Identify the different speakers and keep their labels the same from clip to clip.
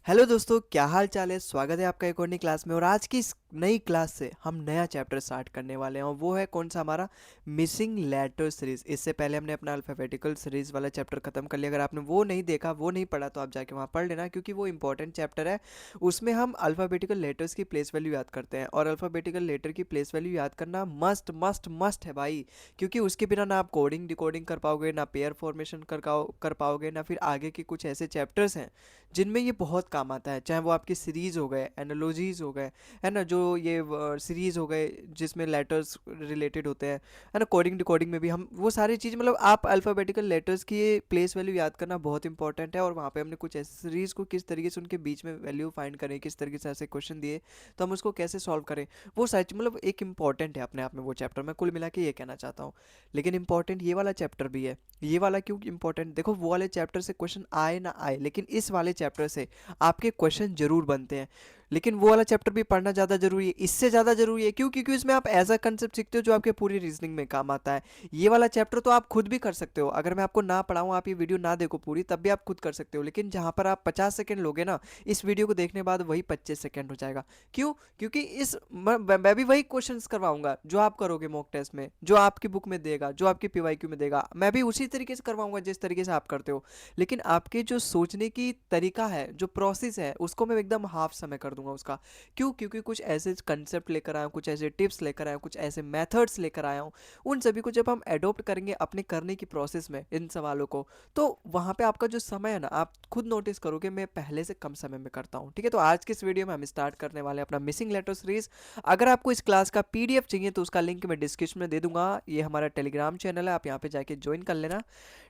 Speaker 1: Hello दोस्तों, क्या हाल चाल है। स्वागत है आपका एक और नई क्लास में। और आज की इस नई क्लास से हम नया चैप्टर स्टार्ट करने वाले हैं और वो है कौन सा, हमारा मिसिंग लेटर सीरीज। इससे पहले हमने अपना अल्फ़ाबेटिकल सीरीज वाला चैप्टर खत्म कर लिया। अगर आपने वो नहीं देखा, वो नहीं पढ़ा, तो आप जाके वहाँ पढ़ लेना, क्योंकि वो इंपॉर्टेंट चैप्टर है। उसमें हम अल्फ़ाबेटिकल लेटर्स की प्लेस वैल्यू याद करते हैं, और अल्फ़ाबेटिकल लेटर की प्लेस वैल्यू याद करना मस्ट मस्ट मस्ट है भाई। क्योंकि उसके बिना ना आप कोडिंग डिकोडिंग कर पाओगे, ना पेयर फॉर्मेशन कर पाओगे, ना फिर आगे के कुछ ऐसे चैप्टर्स हैं जिनमें ये बहुत काम आता है। चाहे वो आपकी सीरीज़ हो गए, एनालॉजीज हो गए, है ना, जो ये सीरीज़ हो गए जिसमें लेटर्स रिलेटेड होते हैं, है ना, कोडिंग डिकोडिंग में भी हम वो सारी चीज़, मतलब आप अल्फ़ाबेटिकल लेटर्स की प्लेस वैल्यू याद करना बहुत इंपॉर्टेंट है। और वहाँ पे हमने कुछ ऐसे सीरीज़ को किस तरीके से उनके बीच में वैल्यू फाइंड करें, किस तरीके से ऐसे क्वेश्चन दिए तो हम उसको कैसे सॉल्व करें, वो सारी मतलब एक इंपॉर्टेंट है अपने आप में वो चैप्टर। मैं कुल मिला के ये कहना चाहता हूँ। लेकिन इंपॉर्टेंट ये वाला चैप्टर भी है। ये वाला क्यों इंपॉर्टेंट, देखो वो वाले चैप्टर से क्वेश्चन आए ना आए, लेकिन इस वाले चैप्टर से आपके क्वेश्चन जरूर बनते हैं। लेकिन वो वाला चैप्टर भी पढ़ना ज़्यादा जरूरी है, इससे ज़्यादा जरूरी है। क्यों? क्योंकि इसमें आप ऐसा कंसेप्ट सीखते हो जो आपके पूरी रीजनिंग में काम आता है। ये वाला चैप्टर तो आप खुद भी कर सकते हो, अगर मैं आपको ना पढ़ाऊँ, आप ये वीडियो ना देखो पूरी, तब भी आप खुद कर सकते हो। लेकिन जहाँ पर आप 50 सेकंड लोगे ना, इस वीडियो को देखने बाद वही 25 सेकंड हो जाएगा। क्यों? क्योंकि मैं भी वही क्वेश्चंस करवाऊंगा जो आप करोगे मॉक टेस्ट में, जो आपकी बुक में देगा, जो आपकी पीवाईक्यू में देगा, मैं भी उसी तरीके से करवाऊंगा जिस तरीके से आप करते हो। लेकिन आपके जो सोचने की तरीका है, जो प्रोसेस है, उसको मैं एकदम हाफ समय कर दूंगा उसका। क्यों? क्योंकि कुछ ऐसे कंसेप्ट लेकर आया हूँ, कुछ ऐसे टिप्स लेकर आया हूँ, कुछ ऐसे मेथड्स लेकर आया हूँ। उन सभी को जब हम एडोप्ट करेंगे अपने करने की प्रोसेस में इन सवालों को, तो वहाँ पे आपका जो समय है ना, आप खुद नोटिस करोगे मैं पहले से कम समय में करता हूँ। ठीक है, तो आज के इस वीडियो में हम स्टार्ट करने वाले हैं अपना मिसिंग लेटर सीरीज। अगर आपको इस क्लास का पीडीएफ चाहिए तो उसका लिंक मैं डिस्क्रिप्शन में दे दूंगा। ये हमारा टेलीग्राम चैनल है, आप यहाँ पे जाके ज्वाइन कर लेना।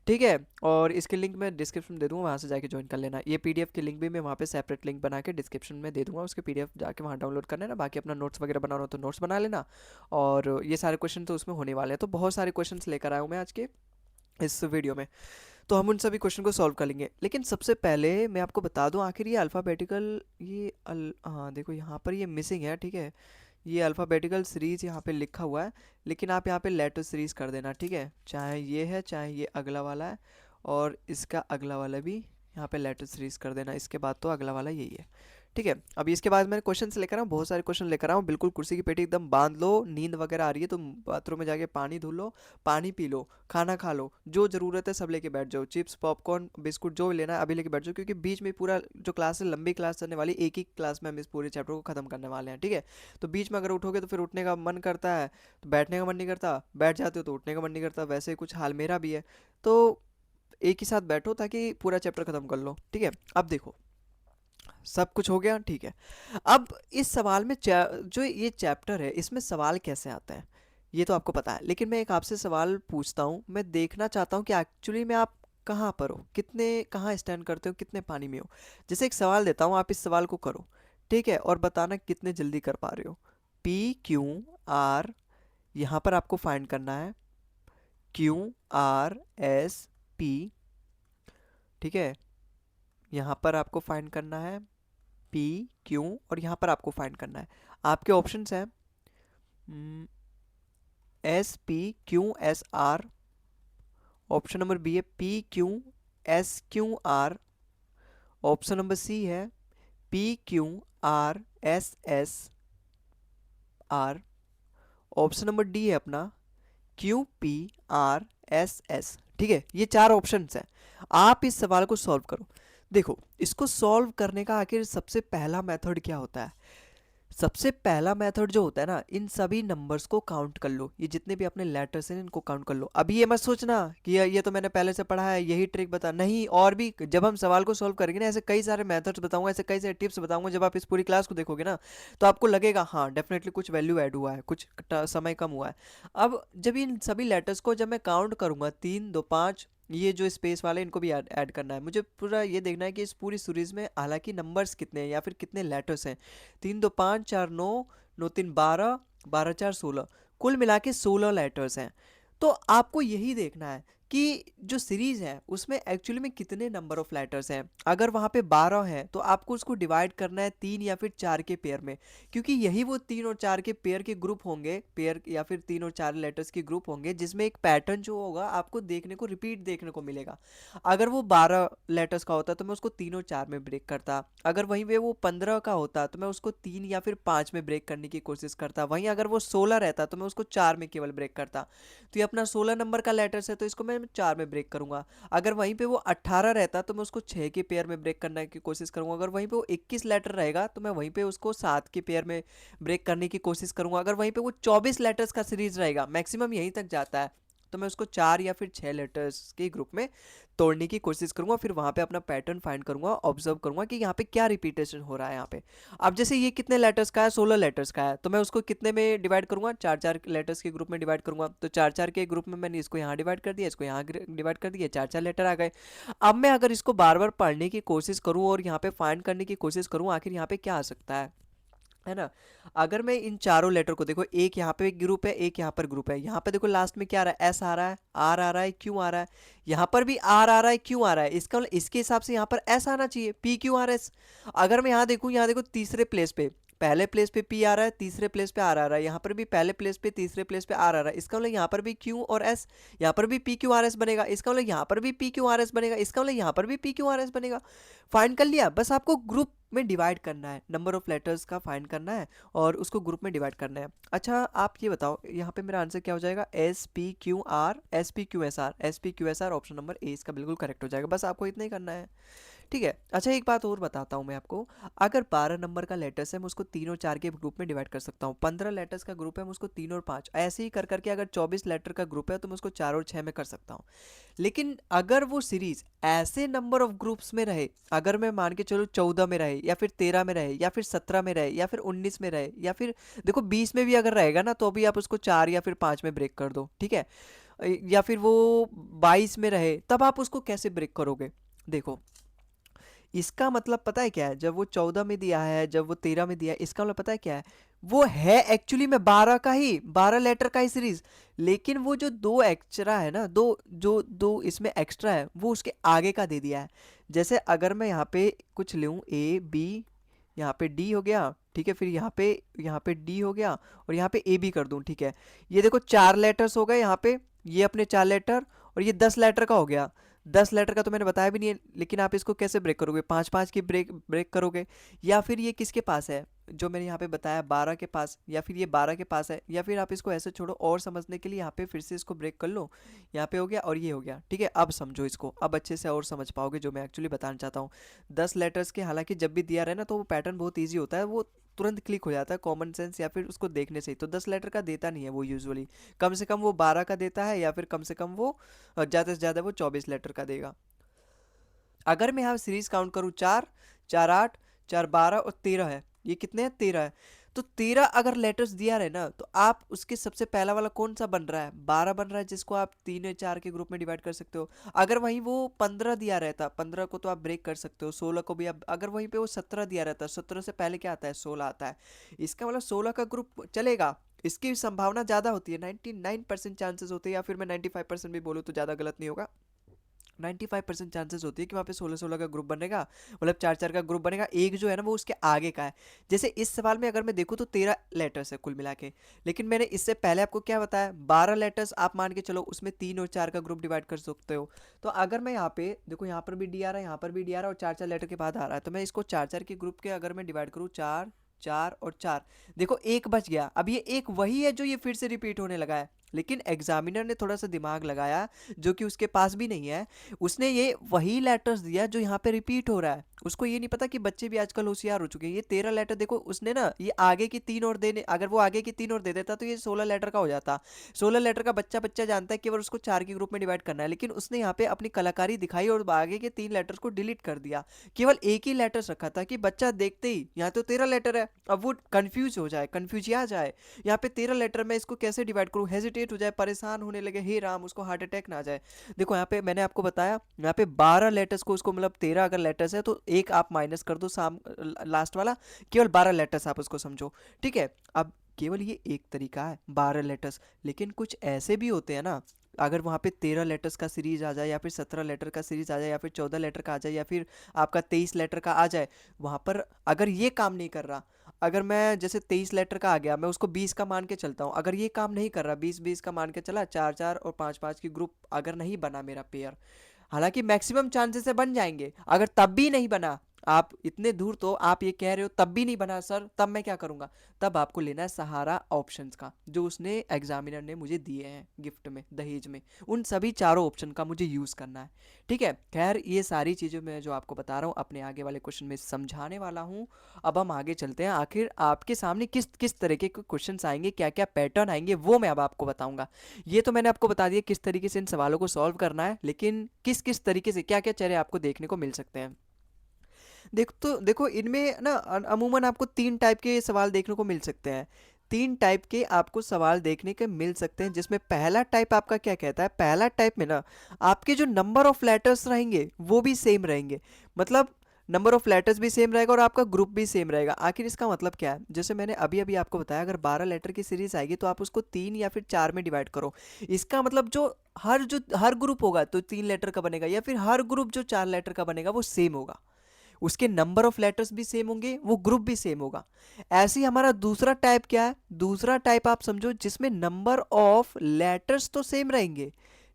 Speaker 1: ठीक है, और इसके लिंक मैं डिस्क्रिप्शन में दे दूंगा, वहाँ से जाके ज्वाइन कर लेना। ये पीडीएफ की लिंक भी मैं वहाँ पे सेपरेट लिंक बना के डिस्क्रिप्शन में दे दूंगा, उसके पीडीएफ जाके वहाँ डाउनलोड कर लेना। बाकी अपना नोट्स वगैरह बनाना हो तो नोट्स बना लेना। और ये सारे क्वेश्चन तो उसमें होने वाले हैं, तो बहुत सारे क्वेश्चन लेकर आया हूँ मैं आज के इस वीडियो में। तो हम उन सभी क्वेश्चन को सॉल्व कर लेंगे। लेकिन सबसे पहले मैं आपको बता दूं, आखिर ये अल्फ़ाबेटिकल, हाँ देखो यहाँ पर ये मिसिंग है। ठीक है, ये अल्फ़ाबेटिकल सीरीज़ यहाँ पे लिखा हुआ है, लेकिन आप यहाँ पे लेटर सीरीज़ कर देना। ठीक है, चाहे ये है चाहे ये अगला वाला है, और इसका अगला वाला भी यहाँ पे लेटर सीरीज़ कर देना। इसके बाद तो अगला वाला यही है। ठीक है, अभी इसके बाद मैंने क्वेश्चन लेकर आऊँ, बहुत सारे क्वेश्चन लेकर आऊँ। बिल्कुल कुर्सी की पेटी एकदम बांध लो, नींद वगैरह आ रही है तो बाथरूम में जाके पानी धो लो, पानी पी लो, खाना खा लो, जो ज़रूरत है सब लेके बैठ जाओ। चिप्स, पॉपकॉर्न, बिस्कुट जो भी लेना है अभी लेके बैठ जाओ, क्योंकि बीच में पूरा जो क्लास है, लंबी क्लास चलने वाली, एक ही क्लास में हम इस पूरे चैप्टर को खत्म करने वाले हैं। ठीक है, तो बीच में अगर उठोगे तो फिर उठने का मन करता है, तो बैठने का मन नहीं करता, बैठ जाते हो तो उठने का मन नहीं करता। वैसे ही कुछ हाल मेरा भी है। तो एक ही साथ बैठो ताकि पूरा चैप्टर खत्म कर लो। ठीक है, अब देखो सब कुछ हो गया। ठीक है, अब इस सवाल में जो ये चैप्टर है इसमें सवाल कैसे आता है ये तो आपको पता है। लेकिन मैं एक आपसे सवाल पूछता हूँ, मैं देखना चाहता हूँ कि एक्चुअली में आप कहाँ पर हो, कितने कहाँ स्टैंड करते हो, कितने पानी में हो। जैसे एक सवाल देता हूँ, आप इस सवाल को करो। ठीक है, और बताना कितने जल्दी कर पा रहे हो। पी क्यू आर, यहाँ पर आपको फाइंड करना है। क्यू आर एस पी, ठीक है, यहाँ पर आपको फाइंड करना है पी क्यू, और यहाँ पर आपको फाइंड करना है। आपके ऑप्शंस हैं S P Q S R, option number B है P Q S Q R, option number C है P Q R S S R, option number D है अपना Q P R S S. ठीक है, ये चार options हैं। आप इस सवाल को सॉल्व करो। देखो, इसको सॉल्व करने का आखिर सबसे पहला मेथड क्या होता है। सबसे पहला मेथड जो होता है ना, इन सभी नंबर्स को काउंट कर लो। ये जितने भी अपने लेटर्स हैं इनको काउंट कर लो। अभी ये मत सोचना कि ये तो मैंने पहले से पढ़ा है, यही ट्रिक बता, नहीं। और भी जब हम सवाल को सॉल्व करेंगे ना, ऐसे कई सारे मेथड्स बताऊंगा, ऐसे कई सारे टिप्स बताऊंगा। जब आप इस पूरी क्लास को देखोगे ना, तो आपको लगेगा हाँ डेफिनेटली कुछ वैल्यू ऐड हुआ है, कुछ समय कम हुआ है। अब जब इन सभी लेटर्स को जब मैं काउंट करूंगा, 3 2 5, ये जो स्पेस वाले इनको भी ऐड करना है मुझे। पूरा ये देखना है कि इस पूरी सीरीज में हालांकि नंबर्स कितने हैं या फिर कितने लेटर्स हैं। 3 2 5 4 9, 9 3 12, 12 4 16, कुल मिला के 16 लेटर्स हैं। तो आपको यही देखना है कि जो सीरीज है उसमें एक्चुअली में कितने नंबर ऑफ लेटर्स हैं। अगर वहाँ पे 12 हैं तो आपको उसको डिवाइड करना है 3 या फिर 4 के पेयर में, क्योंकि यही वो 3 और 4 के पेयर के ग्रुप होंगे, पेयर या फिर 3 और 4 लेटर्स के ग्रुप होंगे, जिसमें एक पैटर्न जो होगा आपको देखने को रिपीट देखने को मिलेगा। अगर वो 12 लेटर्स का होता तो मैं उसको 3 और 4 में ब्रेक करता, अगर वहीं पे वो 15 का होता तो मैं उसको 3 या फिर 5 में ब्रेक करने की कोशिश करता, वहीं अगर वो 16 रहता तो मैं उसको 4 में केवल ब्रेक करता। तो ये अपना 16 नंबर का लेटर्स है तो इसको मैं 4 में ब्रेक करूंगा। अगर वहीं पे वो 18 रहता तो मैं उसको 6 के पेयर में ब्रेक करने की कोशिश करूंगा। अगर वहीं पे वो 21 लेटर रहेगा तो मैं वहीं पे उसको 7 के पेयर में ब्रेक करने की कोशिश करूंगा। अगर वहीं पे वो 24 लेटर्स का सीरीज रहेगा, मैक्सिमम यहीं तक जाता है, तो मैं उसको 4 या फिर 6 लेटर्स के ग्रुप में तोड़ने की कोशिश करूंगा। फिर वहां पे अपना पैटर्न फाइंड करूंगा, ऑब्जर्व करूंगा कि यहाँ पे क्या रिपीटेशन हो रहा है यहाँ पे। अब जैसे ये कितने लेटर्स का है, 16 लेटर्स का है, तो मैं उसको कितने में डिवाइड करूंगा, 4 4 लेटर्स के ग्रुप में डिवाइड करूंगा। तो 4 4 के ग्रुप में मैंने इसको यहाँ डिवाइड कर दिया, इसको यहाँ डिवाइड कर दिया, 4 4 लेटर आ गए। अब मैं अगर इसको बार बार पढ़ने की कोशिश करूँ और यहाँ पे फाइंड करने की कोशिश करूँ आखिर यहाँ पे क्या आ सकता है ना। अगर मैं इन चारों लेटर को देखो, एक यहाँ पे ग्रुप है, एक यहाँ पर ग्रुप है, यहाँ पे देखो लास्ट में क्या आ रहा है, एस आ रहा है, आर आ रहा है, क्यू आ रहा है, यहाँ पर भी आर आ रहा है, क्यू आ रहा है, इसका मतलब इसके हिसाब से यहाँ पर एस आना चाहिए, पी क्यू आर एस। अगर मैं यहाँ देखूँ, यहाँ देखो तीसरे प्लेस पे, पहले प्लेस पे पी आ रहा है, तीसरे प्लेस पे आर आ रहा है, यहाँ पर भी पहले प्लेस पे तीसरे प्लेस पे आर आ रहा है, इसका मतलब यहाँ पर भी क्यू और एस, यहाँ पर भी पी क्यू आर एस बनेगा, इसका मतलब यहाँ पर भी पी क्यू आर एस बनेगा, इसका मतलब यहाँ पर भी पी क्यू आर एस बनेगा। फाइंड कर लिया, बस आपको ग्रुप में डिवाइड करना है, नंबर ऑफ लेटर्स का फाइंड करना है और उसको ग्रुप में डिवाइड करना है। अच्छा आप ये बताओ यहाँ पे मेरा आंसर क्या हो जाएगा, S P Q R, S P Q S are, S P Q S R, option number A इसका बिल्कुल करेक्ट हो जाएगा। बस आपको इतना ही करना है, ठीक है। अच्छा एक बात और बताता हूँ मैं आपको, अगर 12 नंबर का लेटर्स है मैं उसको 3 और 4 के ग्रुप में डिवाइड कर सकता हूँ, 15 लेटर्स का ग्रुप है मैं उसको 3 और 5, ऐसे ही कर करके अगर 24 लेटर का ग्रुप है तो मैं उसको 4 और 6 में कर सकता हूँ। लेकिन अगर वो सीरीज ऐसे नंबर ऑफ ग्रुप्स में रहे, अगर मैं मान के चलो 14 में रहे या फिर 13 में रहे या फिर 17 में रहे या फिर 19 में रहे या फिर देखो 20 में भी अगर रहेगा ना, तो अभी आप उसको 4 या फिर 5 में ब्रेक कर दो, ठीक है। या फिर वो 22 में रहे, तब आप उसको कैसे ब्रेक करोगे। देखो इसका मतलब पता है क्या है, जब वो 14 में दिया है, जब वो 13 में दिया है, इसका मतलब पता है क्या है, वो है एक्चुअली में 12 का ही, 12 लेटर का ही सीरीज। लेकिन वो जो दो एक्स्ट्रा है ना, दो इसमें एक्स्ट्रा है, वो उसके आगे का दे दिया है। जैसे अगर मैं यहाँ पे कुछ लूँ, ए बी, यहाँ पे डी हो गया, ठीक है, फिर यहाँ पे डी हो गया और यहाँ पे ए बी कर दूं, ठीक है। ये देखो 4 लेटर्स हो गए यहाँ पे, ये अपने 4 लेटर, और ये 10 लेटर का हो गया। 10 लेटर का तो मैंने बताया भी नहीं है, लेकिन आप इसको कैसे ब्रेक करोगे, 5 5 की ब्रेक ब्रेक करोगे। या फिर ये किसके पास है, जो मैंने यहाँ पे बताया 12 के पास, या फिर ये 12 के पास है, या फिर आप इसको ऐसे छोड़ो और समझने के लिए यहाँ पे फिर से इसको ब्रेक कर लो। यहाँ पे हो गया और ये हो गया, ठीक है। अब समझो इसको, अब अच्छे से और समझ पाओगे जो मैं एक्चुअली बताना चाहता हूँ। 10 लेटर्स के हालांकि जब भी दिया रहे ना तो वो पैटर्न बहुत ईजी होता है, वो तुरंत क्लिक हो जाता है कॉमन सेंस या फिर उसको देखने से ही। तो 10 लेटर का देता नहीं है वो यूजुअली, कम से कम वो 12 का देता है, या फिर कम से कम वो ज़्यादा से ज़्यादा वो 24 लेटर का देगा। अगर मैं यहाँ सीरीज काउंट करूँ, 4 4 8, 4 12 और 13 है, ये कितने हैं, 13 है। तो 13 अगर लेटर्स दिया रहे ना, तो आप उसके सबसे पहला वाला कौन सा बन रहा है, 12 बन रहा है, जिसको आप 3 या 4 के ग्रुप में डिवाइड कर सकते हो। अगर वहीं वो 15 दिया रहता, 15 को तो आप ब्रेक कर सकते हो, 16 को भी आप, अगर वहीं पे वो 17 दिया रहता, 17 से पहले क्या आता है, 16 आता है, इसका मतलब 16 का ग्रुप चलेगा। इसकी संभावना ज़्यादा होती है, 99% चांसेस होते हैं, या फिर मैं 95% भी बोलूँ तो ज़्यादा गलत नहीं होगा। 95% चांसेस होती है कि वहाँ पे 16 16 का ग्रुप बनेगा, मतलब 4 4 का ग्रुप बनेगा, एक जो है ना वो उसके आगे का है। जैसे इस सवाल में अगर मैं देखूँ तो 13 लेटर्स है कुल मिला के, लेकिन मैंने इससे पहले आपको क्या बताया, 12 लेटर्स आप मान के चलो, उसमें 3 और 4 का ग्रुप डिवाइड कर सकते हो। तो अगर मैं यहाँ पे देखो, यहाँ पर भी डी आ रहा है, यहाँ पर भी डी आ रहा है, और 4 4 लेटर के बाद आ रहा है, तो मैं इसको 4 4 के ग्रुप के अगर मैं डिवाइड करूँ, 4 4 और 4, देखो एक बच गया। अब ये एक वही है जो ये फिर से रिपीट होने लगा है, लेकिन एग्जामिनर ने थोड़ा सा दिमाग लगाया, जो कि उसके पास भी नहीं है। उसने ये वही लेटर्स दिया जो यहाँ पे रिपीट हो रहा है। उसको ये नहीं पता कि बच्चे भी आजकल होशियार हो चुके हैं। ये 13 लेटर देखो, उसने ना ये आगे की 3 और देने, अगर वो आगे की 3 और दे देता तो ये 16 लेटर का हो जाता। 16 लेटर का बच्चा बच्चा जानता है केवल उसको 4 के ग्रुप में डिवाइड करना है, लेकिन उसने यहाँ पे अपनी कलाकारी दिखाई और आगे के 3 लेटर्स को डिलीट कर दिया, केवल एक ही लेटर्स रखा था कि बच्चा देखते ही यहाँ तो 13 लेटर है, अब वो कंफ्यूज हो जाए, कंफ्यूज आ जाए, यहाँ पे 13 लेटर में इसको कैसे डिवाइड करूँ, हेजिटेट हो जाए, परेशान होने लगे, हे राम उसको हार्ट अटैक ना आ जाए। देखो यहाँ पे मैंने आपको बताया, यहाँ पे 12 लेटर्स को उसको, मतलब 13 अगर लेटर्स है तो एक आप माइनस कर दो साम लास्ट वाला, केवल 12 लेटर्स आप उसको समझो, ठीक है। अब केवल ये एक तरीका है 12 लेटर्स, लेकिन कुछ ऐसे भी होते हैं ना, अगर वहाँ पे 13 लेटर्स का सीरीज आ जाए या फिर 17 लेटर का सीरीज आ जाए या फिर 14 लेटर का आ जाए या फिर आपका 23 लेटर का आ जाए, वहाँ पर अगर ये काम नहीं कर रहा, अगर मैं जैसे 23 लेटर का आ गया, मैं उसको 20 का मान के चलता हूँ, अगर ये काम नहीं कर रहा, 20-20 का मान के चला, 4-4 और 5-5 की ग्रुप अगर नहीं बना मेरा पेयर, हालांकि मैक्सिमम चांसेस है बन जाएंगे, अगर तब भी नहीं बना, आप इतने दूर तो आप ये कह रहे हो तब भी नहीं बना सर, तब मैं क्या करूंगा? तब आपको लेना है सहारा ऑप्शंस का, जो उसने एग्जामिनर ने मुझे दिए हैं गिफ्ट में, दहेज में, उन सभी चारों ऑप्शन का मुझे यूज़ करना है। ठीक है, खैर ये सारी चीज़ें मैं जो आपको बता रहा हूँ अपने आगे वाले क्वेश्चन में समझाने वाला हूँ। अब हम आगे चलते हैं, आखिर आपके सामने किस किस तरीके के क्वेश्चन आएंगे, क्या क्या पैटर्न आएंगे, वो मैं अब आपको बताऊंगा। ये तो मैंने आपको बता दिया किस तरीके से इन सवालों को सॉल्व करना है, लेकिन किस किस तरीके से क्या क्या चेहरे आपको देखने को मिल सकते हैं। देखो इनमें ना अमूमन आपको 3 टाइप के सवाल देखने को मिल सकते हैं। 3 टाइप के आपको सवाल देखने के मिल सकते हैं, जिसमें पहला टाइप आपका क्या कहता है, पहला टाइप में ना आपके जो नंबर ऑफ लेटर्स रहेंगे वो भी सेम रहेंगे। मतलब नंबर ऑफ लेटर्स भी सेम रहेगा और आपका ग्रुप भी सेम रहेगा। आखिर इसका मतलब क्या है? जैसे मैंने अभी अभी आपको बताया, अगर 12 लेटर की सीरीज आएगी तो आप उसको 3 या फिर 4 में डिवाइड करो। इसका मतलब जो हर ग्रुप होगा तो 3 लेटर का बनेगा, या फिर हर ग्रुप जो 4 लेटर का बनेगा वो सेम होगा, उसके नंबर ऑफ लेटर्स भी सेम होंगे, वो ग्रुप भी सेम होगा। ऐसे ही हमारा दूसरा टाइप क्या है? दूसरा टाइप आप समझो जिसमें नंबर ऑफ लेटर्स तो सेम रहेंगे,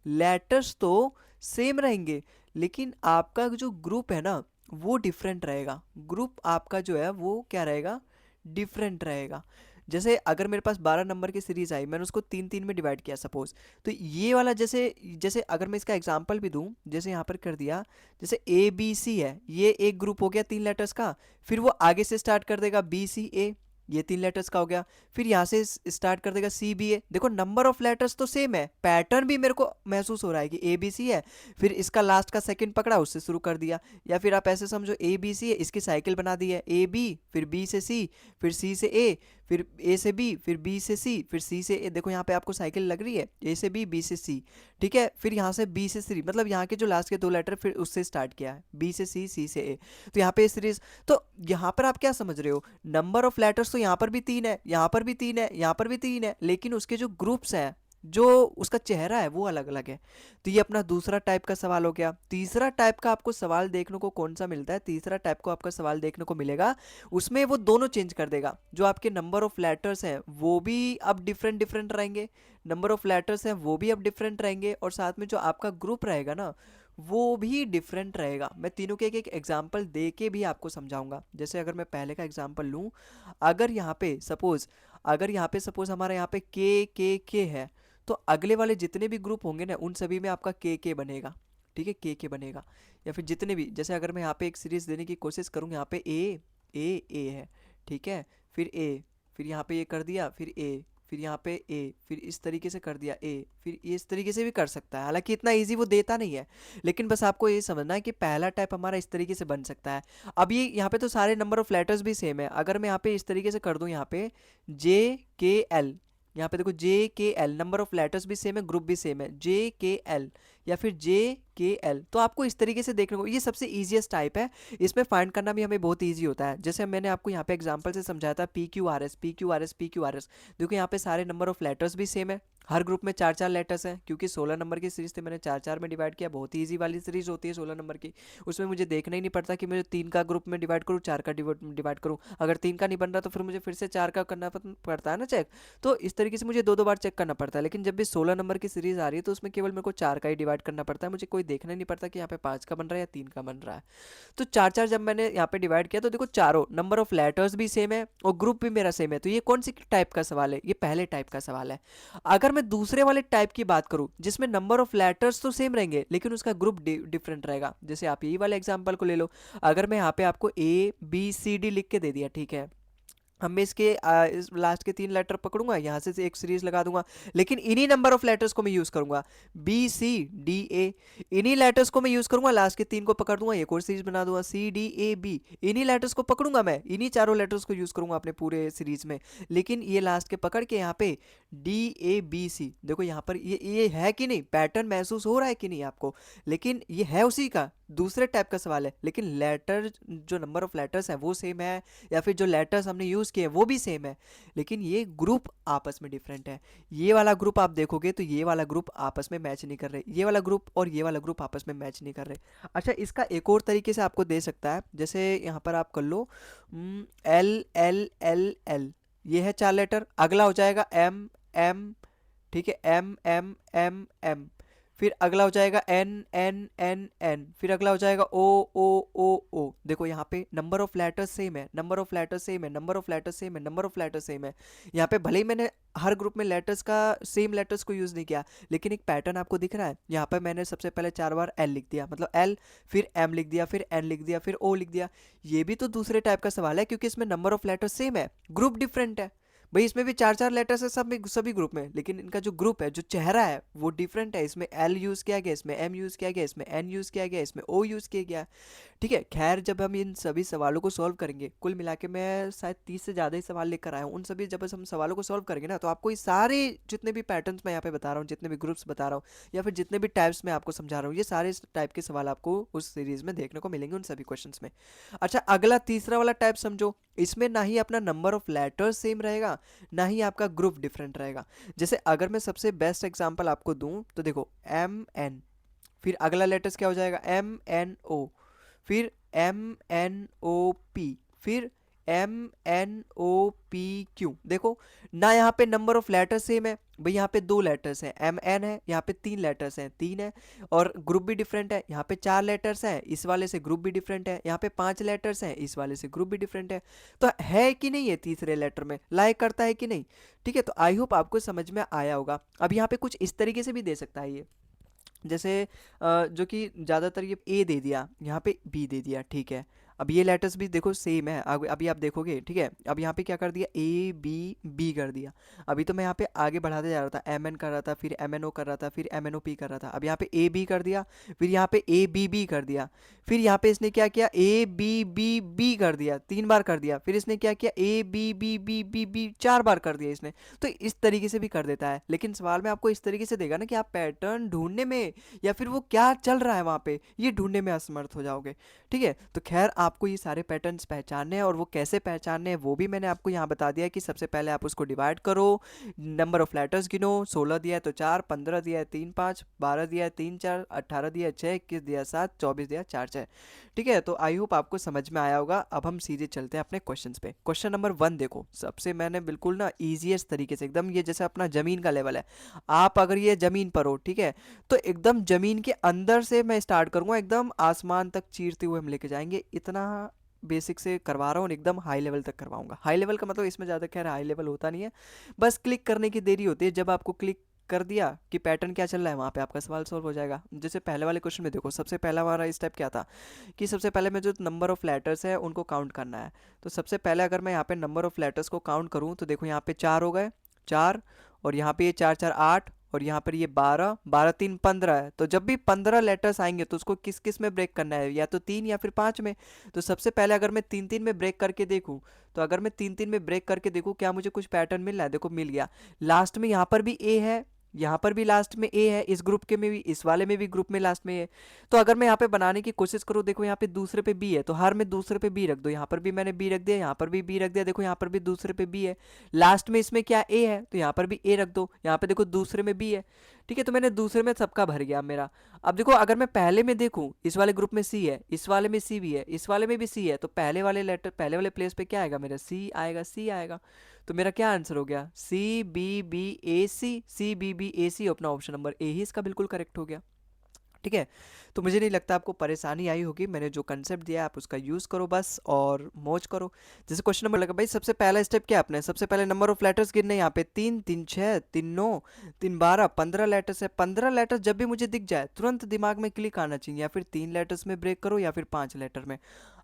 Speaker 1: लेटर्स तो सेम रहेंगे, लेकिन आपका जो ग्रुप है ना वो डिफरेंट रहेगा। ग्रुप आपका जो है वो क्या रहेगा? डिफरेंट रहेगा। जैसे अगर मेरे पास 12 नंबर की सीरीज आई, मैंने उसको 3-3 में डिवाइड किया सपोज, तो ये वाला जैसे जैसे अगर मैं इसका एग्जांपल भी दूं, जैसे यहाँ पर कर दिया, जैसे ए बी सी है, ये एक ग्रुप हो गया 3 लेटर्स का, फिर वो आगे से स्टार्ट कर देगा बी सी ए, ये 3 लेटर्स का हो गया, फिर यहाँ से स्टार्ट कर देगा सी बी ए। देखो नंबर ऑफ लेटर्स तो सेम है, पैटर्न भी मेरे को महसूस हो रहा है कि ए बी सी है, फिर इसका लास्ट का सेकंड पकड़ा उससे शुरू कर दिया। या फिर आप ऐसे समझो ए बी सी है, इसकी साइकिल बना दी है, ए बी फिर बी से सी, फिर सी से ए, फिर ए से बी, फिर बी से सी, फिर सी से ए। देखो यहाँ पे आपको साइकिल लग रही है, ए से बी, बी से सी, ठीक है, फिर यहाँ से बी से सी, मतलब यहाँ के जो लास्ट के 2 लेटर फिर उससे स्टार्ट किया है, बी से सी से ए, तो यहाँ पे सीरीज। तो यहाँ पर आप क्या समझ रहे हो? नंबर ऑफ लेटर्स तो यहाँ पर भी 3 है, यहाँ पर भी 3 है, यहाँ पर भी 3 है, लेकिन उसके जो ग्रुप्स हैं, जो उसका चेहरा है वो अलग अलग है। तो ये अपना दूसरा टाइप का सवाल हो गया। तीसरा टाइप का आपको सवाल देखने को कौन सा मिलता है? तीसरा टाइप को आपका सवाल देखने को मिलेगा, उसमें वो दोनों चेंज कर देगा, जो आपके नंबर ऑफ लेटर्स हैं वो भी अब डिफरेंट डिफरेंट रहेंगे, नंबर ऑफ लेटर्स हैं वो भी अब डिफरेंट रहेंगे, और साथ में जो आपका ग्रुप रहेगा ना वो भी डिफरेंट रहेगा। मैं तीनों के एक एक एग्जाम्पल दे के भी आपको समझाऊंगा। जैसे अगर मैं पहले का एग्जाम्पल लूँ, अगर यहाँ पे सपोज अगर यहाँ पे सपोज हमारे यहाँ पे के है, तो अगले वाले जितने भी ग्रुप होंगे ना उन सभी में आपका के बनेगा। ठीक है, के बनेगा। या फिर जितने भी, जैसे अगर मैं यहाँ पे एक सीरीज देने की कोशिश करूँ, यहाँ पे ए है, ठीक है, फिर ए, फिर यहाँ पे ये कर दिया, फिर ए, फिर यहाँ पे ए, फिर इस तरीके से कर दिया ए, फिर ये इस तरीके से भी कर सकता है। हालांकि इतना इजी वो देता नहीं है, लेकिन बस आपको ये समझना है कि पहला टाइप हमारा इस तरीके से बन सकता है। अब ये यहाँ पे तो सारे नंबर ऑफ लेटर्स भी सेम है, अगर मैं यहाँ पे इस तरीके से कर दूँ, यहाँ पे जे के एल, यहाँ पे देखो जे के एल, नंबर ऑफ लेटर्स भी सेम है, ग्रुप भी सेम है, जे के एल या फिर जे के एल, तो आपको इस तरीके से देखने को, ये सबसे इजीएस्ट टाइप है, इसमें फाइंड करना भी हमें बहुत इजी होता है। जैसे मैंने आपको यहाँ पे एग्जांपल से समझाया था P Q R S, P Q R S, P Q R S, देखो यहाँ पे सारे नंबर ऑफ लेटर्स भी सेम है, हर ग्रुप में 4-4 लेटर्स हैं, क्योंकि 16 नंबर की सीरीज थी, मैंने 4-4 में डिवाइड किया, बहुत ही ईजी वाली सीरीज होती है 16 नंबर की, उसमें मुझे देखना ही नहीं पड़ता कि मुझे 3 का ग्रुप में डिवाइड करूँ, 4 का डिवाइड करूँ, अगर 3 का नहीं बन रहा तो फिर मुझे फिर से 4 का करना पड़ता है ना चेक, तो इस तरीके से मुझे 2-2 बार चेक करना पड़ता है। लेकिन जब भी 16 नंबर की सीरीज आ रही है तो उसमें केवल मेरे को 4 का ही डिवाइड करना पड़ता है, मुझे कोई देखना ही नहीं पड़ता कि यहाँ पे 5 का बन रहा है या 3 का बन रहा है। तो 4-4 जब मैंने यहाँ पे डिवाइड किया तो देखो चारों नंबर ऑफ लेटर्स भी सेम है और ग्रुप भी मेरा सेम है, तो ये कौन सी टाइप का सवाल है? ये पहले टाइप का सवाल है। अगर मैं दूसरे वाले टाइप की बात करूं, जिसमें नंबर ऑफ लेटर्स तो सेम रहेंगे लेकिन उसका ग्रुप डिफरेंट रहेगा, जैसे आप यही वाले एग्जांपल को ले लो, अगर मैं यहाँ पे आपको ए बी सी डी लिख के दे दिया, ठीक है, अब मैं इसके इस लास्ट के 3 लेटर पकड़ूंगा, यहाँ से एक सीरीज लगा दूंगा, लेकिन इन्हीं नंबर ऑफ लेटर्स को मैं यूज करूंगा, बी सी डी ए, इन्हीं लेटर्स को मैं यूज करूंगा, लास्ट के 3 को पकड़ दूंगा, एक और सीरीज बना दूंगा सी डी ए बी, इन्हीं लेटर्स को पकड़ूंगा, मैं इन्हीं चारों लेटर्स को यूज करूंगा अपने पूरे सीरीज में, लेकिन ये लास्ट के पकड़ के यहाँ पे डी ए बी सी, देखो यहाँ पर ये है कि नहीं, पैटर्न महसूस हो रहा है कि नहीं आपको? लेकिन ये है उसी का, दूसरे टाइप का सवाल है, लेकिन लेटर जो नंबर ऑफ लेटर्स हैं वो सेम है, या फिर जो लेटर्स हमने यूज़ किए वो भी सेम है, लेकिन ये ग्रुप आपस में डिफरेंट है। ये वाला ग्रुप आप देखोगे तो ये वाला ग्रुप आपस में मैच नहीं कर रहे, ये वाला ग्रुप और ये वाला ग्रुप आपस में मैच नहीं कर रहे। अच्छा, इसका एक और तरीके से आपको दे सकता है, जैसे यहाँ पर आप कर लो एल एल एल एल, ये है 4 लेटर, अगला हो जाएगा एम एम, ठीक है, एम एम एम एम, फिर अगला हो जाएगा एन एन एन एन, फिर अगला हो जाएगा ओ ओ ओ ओ। देखो यहाँ पे नंबर ऑफ लेटर्स सेम है, नंबर ऑफ लेटर्स सेम है, नंबर ऑफ लेटर्स सेम है, नंबर ऑफ लेटर्स सेम है। यहाँ पे भले ही मैंने हर ग्रुप में लेटर्स का सेम लेटर्स को यूज़ नहीं किया, लेकिन एक पैटर्न आपको दिख रहा है। यहाँ पर मैंने सबसे पहले 4 बार एल लिख दिया, मतलब एल, फिर एम लिख दिया, फिर एन लिख दिया, फिर ओ लिख दिया। ये भी तो दूसरे टाइप का सवाल है, क्योंकि इसमें नंबर ऑफ लेटर्स सेम है, ग्रुप डिफरेंट है। भाई इसमें भी 4 4 लेटर्स है, सब में, सभी ग्रुप में, लेकिन इनका जो ग्रुप है, जो चेहरा है वो डिफरेंट है। इसमें एल यूज़ किया गया, इसमें एम यूज़ किया गया, इसमें एन यूज़ किया गया, इसमें ओ यूज़ किया गया। ठीक है, खैर जब हम इन सभी सवालों को सॉल्व करेंगे, कुल मिला के मैं शायद 30 से ज़्यादा ही सवाल लेकर आया हूँ, उन सभी जब हम सवालों को सॉल्व करेंगे ना, तो आपको ये सारे जितने भी पैटर्न्स मैं यहाँ पे बता रहा हूँ, जितने भी ग्रुप्स बता रहा हूँ, या फिर जितने भी टाइप्स मैं आपको समझा रहा हूँ, ये सारे टाइप के सवाल आपको उस सीरीज़ में देखने को मिलेंगे, उन सभी क्वेश्चन में। अच्छा, अगला तीसरा वाला टाइप समझो। इसमें ना ही अपना नंबर ऑफ लेटर्स सेम रहेगा, ना ही आपका ग्रुप डिफरेंट रहेगा। जैसे अगर मैं सबसे बेस्ट एग्जांपल आपको दूं तो देखो एम एन, फिर अगला लेटर्स क्या हो जाएगा एम एन ओ, फिर एम एन ओ पी, फिर M N O P Q. देखो ना, यहाँ पे नंबर ऑफ लेटर्स सेम है, भाई यहाँ पे 2 लेटर्स हैं, एम एन है, यहाँ पे 3 लेटर्स हैं, 3 है, और ग्रुप भी डिफरेंट है। यहाँ पे 4 लेटर्स हैं, इस वाले से ग्रुप भी डिफरेंट है, यहाँ पे 5 लेटर्स हैं, इस वाले से ग्रुप भी डिफरेंट है। तो है कि नहीं, ये तीसरे लेटर में लाइक करता है कि नहीं? ठीक है, तो आई होप आपको समझ में आया होगा। अब यहाँ पे कुछ इस तरीके से भी दे सकता है ये, जैसे जो कि ज़्यादातर ये ए दे दिया, यहाँ पे बी दे दिया, ठीक है। अब ये लेटर्स भी देखो सेम है, अभी आप देखोगे, ठीक है। अब यहाँ पे क्या कर दिया, ए बी बी कर दिया। अभी तो मैं यहाँ पे आगे बढ़ाते जा रहा था, एम एन कर रहा था, फिर एम एन ओ कर रहा था, फिर एम एन ओ पी कर रहा था। अब यहाँ पे ए बी कर दिया, फिर यहाँ पे ए बी बी कर दिया, फिर यहाँ पे इसने क्या किया, ए बी बी बी कर दिया, 3 बार कर दिया, फिर इसने क्या किया, A B B B B B 4 बार कर दिया इसने। तो इस तरीके से भी कर देता है, लेकिन सवाल में आपको इस तरीके से देगा ना कि आप पैटर्न ढूंढने में, या फिर वो क्या चल रहा है वहाँ पे, ये ढूंढने में असमर्थ हो जाओगे। ठीक है, तो खैर आपको ये सारे पैटर्न्स पहचानने हैं, और वो कैसे पहचानने हैं वो भी मैंने आपको यहाँ बता दिया कि सबसे पहले आप उसको डिवाइड करो, नंबर ऑफ लेटर्स गिनो, 16 दिया है तो 4, 15 दिया है 3 5, 12 दिया है 3 4, 18 दिया है 6, 21 दिया है 7, 24 दिया है 4 6। ठीक है, तो आई होप आपको समझ में आया होगा। अब हम सीधे चलते हैं अपने क्वेश्चंस पे। क्वेश्चन नंबर 1 देखो, सबसे मैंने बिल्कुल ना ईजीएस्ट तरीके से एकदम, ये जैसे अपना जमीन का लेवल है, आप अगर ये जमीन पर हो, ठीक है, तो एकदम जमीन के अंदर से मैं स्टार्ट करूंगा, एकदम आसमान तक चीरते हुए हम लेके जाएंगे। इतना बेसिक से करवा रहा हूँ, एकदम हाई लेवल तक करवाऊंगा। हाई लेवल का मतलब इसमें ज़्यादा खैर हाई लेवल होता नहीं है, बस क्लिक करने की देरी होती है। जब आपको क्लिक कर दिया कि पैटर्न क्या चल रहा है, वहाँ पे आपका सवाल सॉल्व हो जाएगा। जैसे पहले वाले क्वेश्चन में देखो, सबसे पहला हमारा स्टेप क्या था कि सबसे पहले मैं जो नंबर ऑफ लेटर्स है उनको काउंट करना है। तो सबसे पहले अगर मैं यहाँ पे नंबर ऑफ लेटर्स को काउंट करूँ तो देखो यहाँ पे 4 हो गए, 4, और यहाँ पे ये 4 4 8, और यहाँ पर ये 12, 12 3 15 है। तो जब भी 15 लेटर्स आएंगे तो उसको किस किस में ब्रेक करना है, या तो 3 या फिर 5 में। तो सबसे पहले अगर मैं 3 3 में ब्रेक करके देखूँ, तो अगर मैं 3 3 में ब्रेक करके देखूँ क्या मुझे कुछ पैटर्न मिल रहा है, देखो मिल गया। लास्ट में यहाँ पर भी ए है, यहाँ पर भी लास्ट में ए है, इस ग्रुप के में भी, इस वाले में भी ग्रुप में लास्ट में है। तो अगर मैं यहाँ पे बनाने की कोशिश करूँ, देखो यहाँ पे दूसरे पे बी है, तो हर में दूसरे पे बी रख दो। यहाँ पर भी मैंने बी रख दिया, यहाँ पर भी बी रख दिया, देखो यहाँ पर भी दूसरे पे बी है। लास्ट में इसमें क्या ए है, तो यहाँ पर भी ए रख दो। यहाँ पे देखो दूसरे में बी है, ठीक है, तो मैंने दूसरे में सबका भर गया मेरा। अब देखो अगर मैं पहले में देखूँ, इस वाले ग्रुप में सी है, इस वाले में सी भी है, इस वाले में भी सी है, तो पहले वाले लेटर, पहले वाले प्लेस पे क्या आएगा मेरा, सी आएगा, सी आएगा। तो मेरा क्या आंसर हो गया, सी बी बी ए सी, सी बी बी ए सी, अपना ऑप्शन नंबर ए ही इसका बिल्कुल करेक्ट हो गया। ठीक है, तो मुझे नहीं लगता आपको परेशानी आई होगी। मैंने जो कंसेप्ट दिया आप उसका यूज़ करो बस, और मौज करो। जैसे क्वेश्चन नंबर लगा, भाई सबसे पहला स्टेप क्या अपने, सबसे पहले नंबर ऑफ लेटर्स गिनने। यहाँ पे 3 3 6 3 9 3 12, 15 लेटर्स है। 15 लेटर्स जब भी मुझे दिख जाए तुरंत दिमाग में क्लिक आना चाहिए, या फिर 3 लेटर्स में ब्रेक करो, या फिर 5 लेटर में।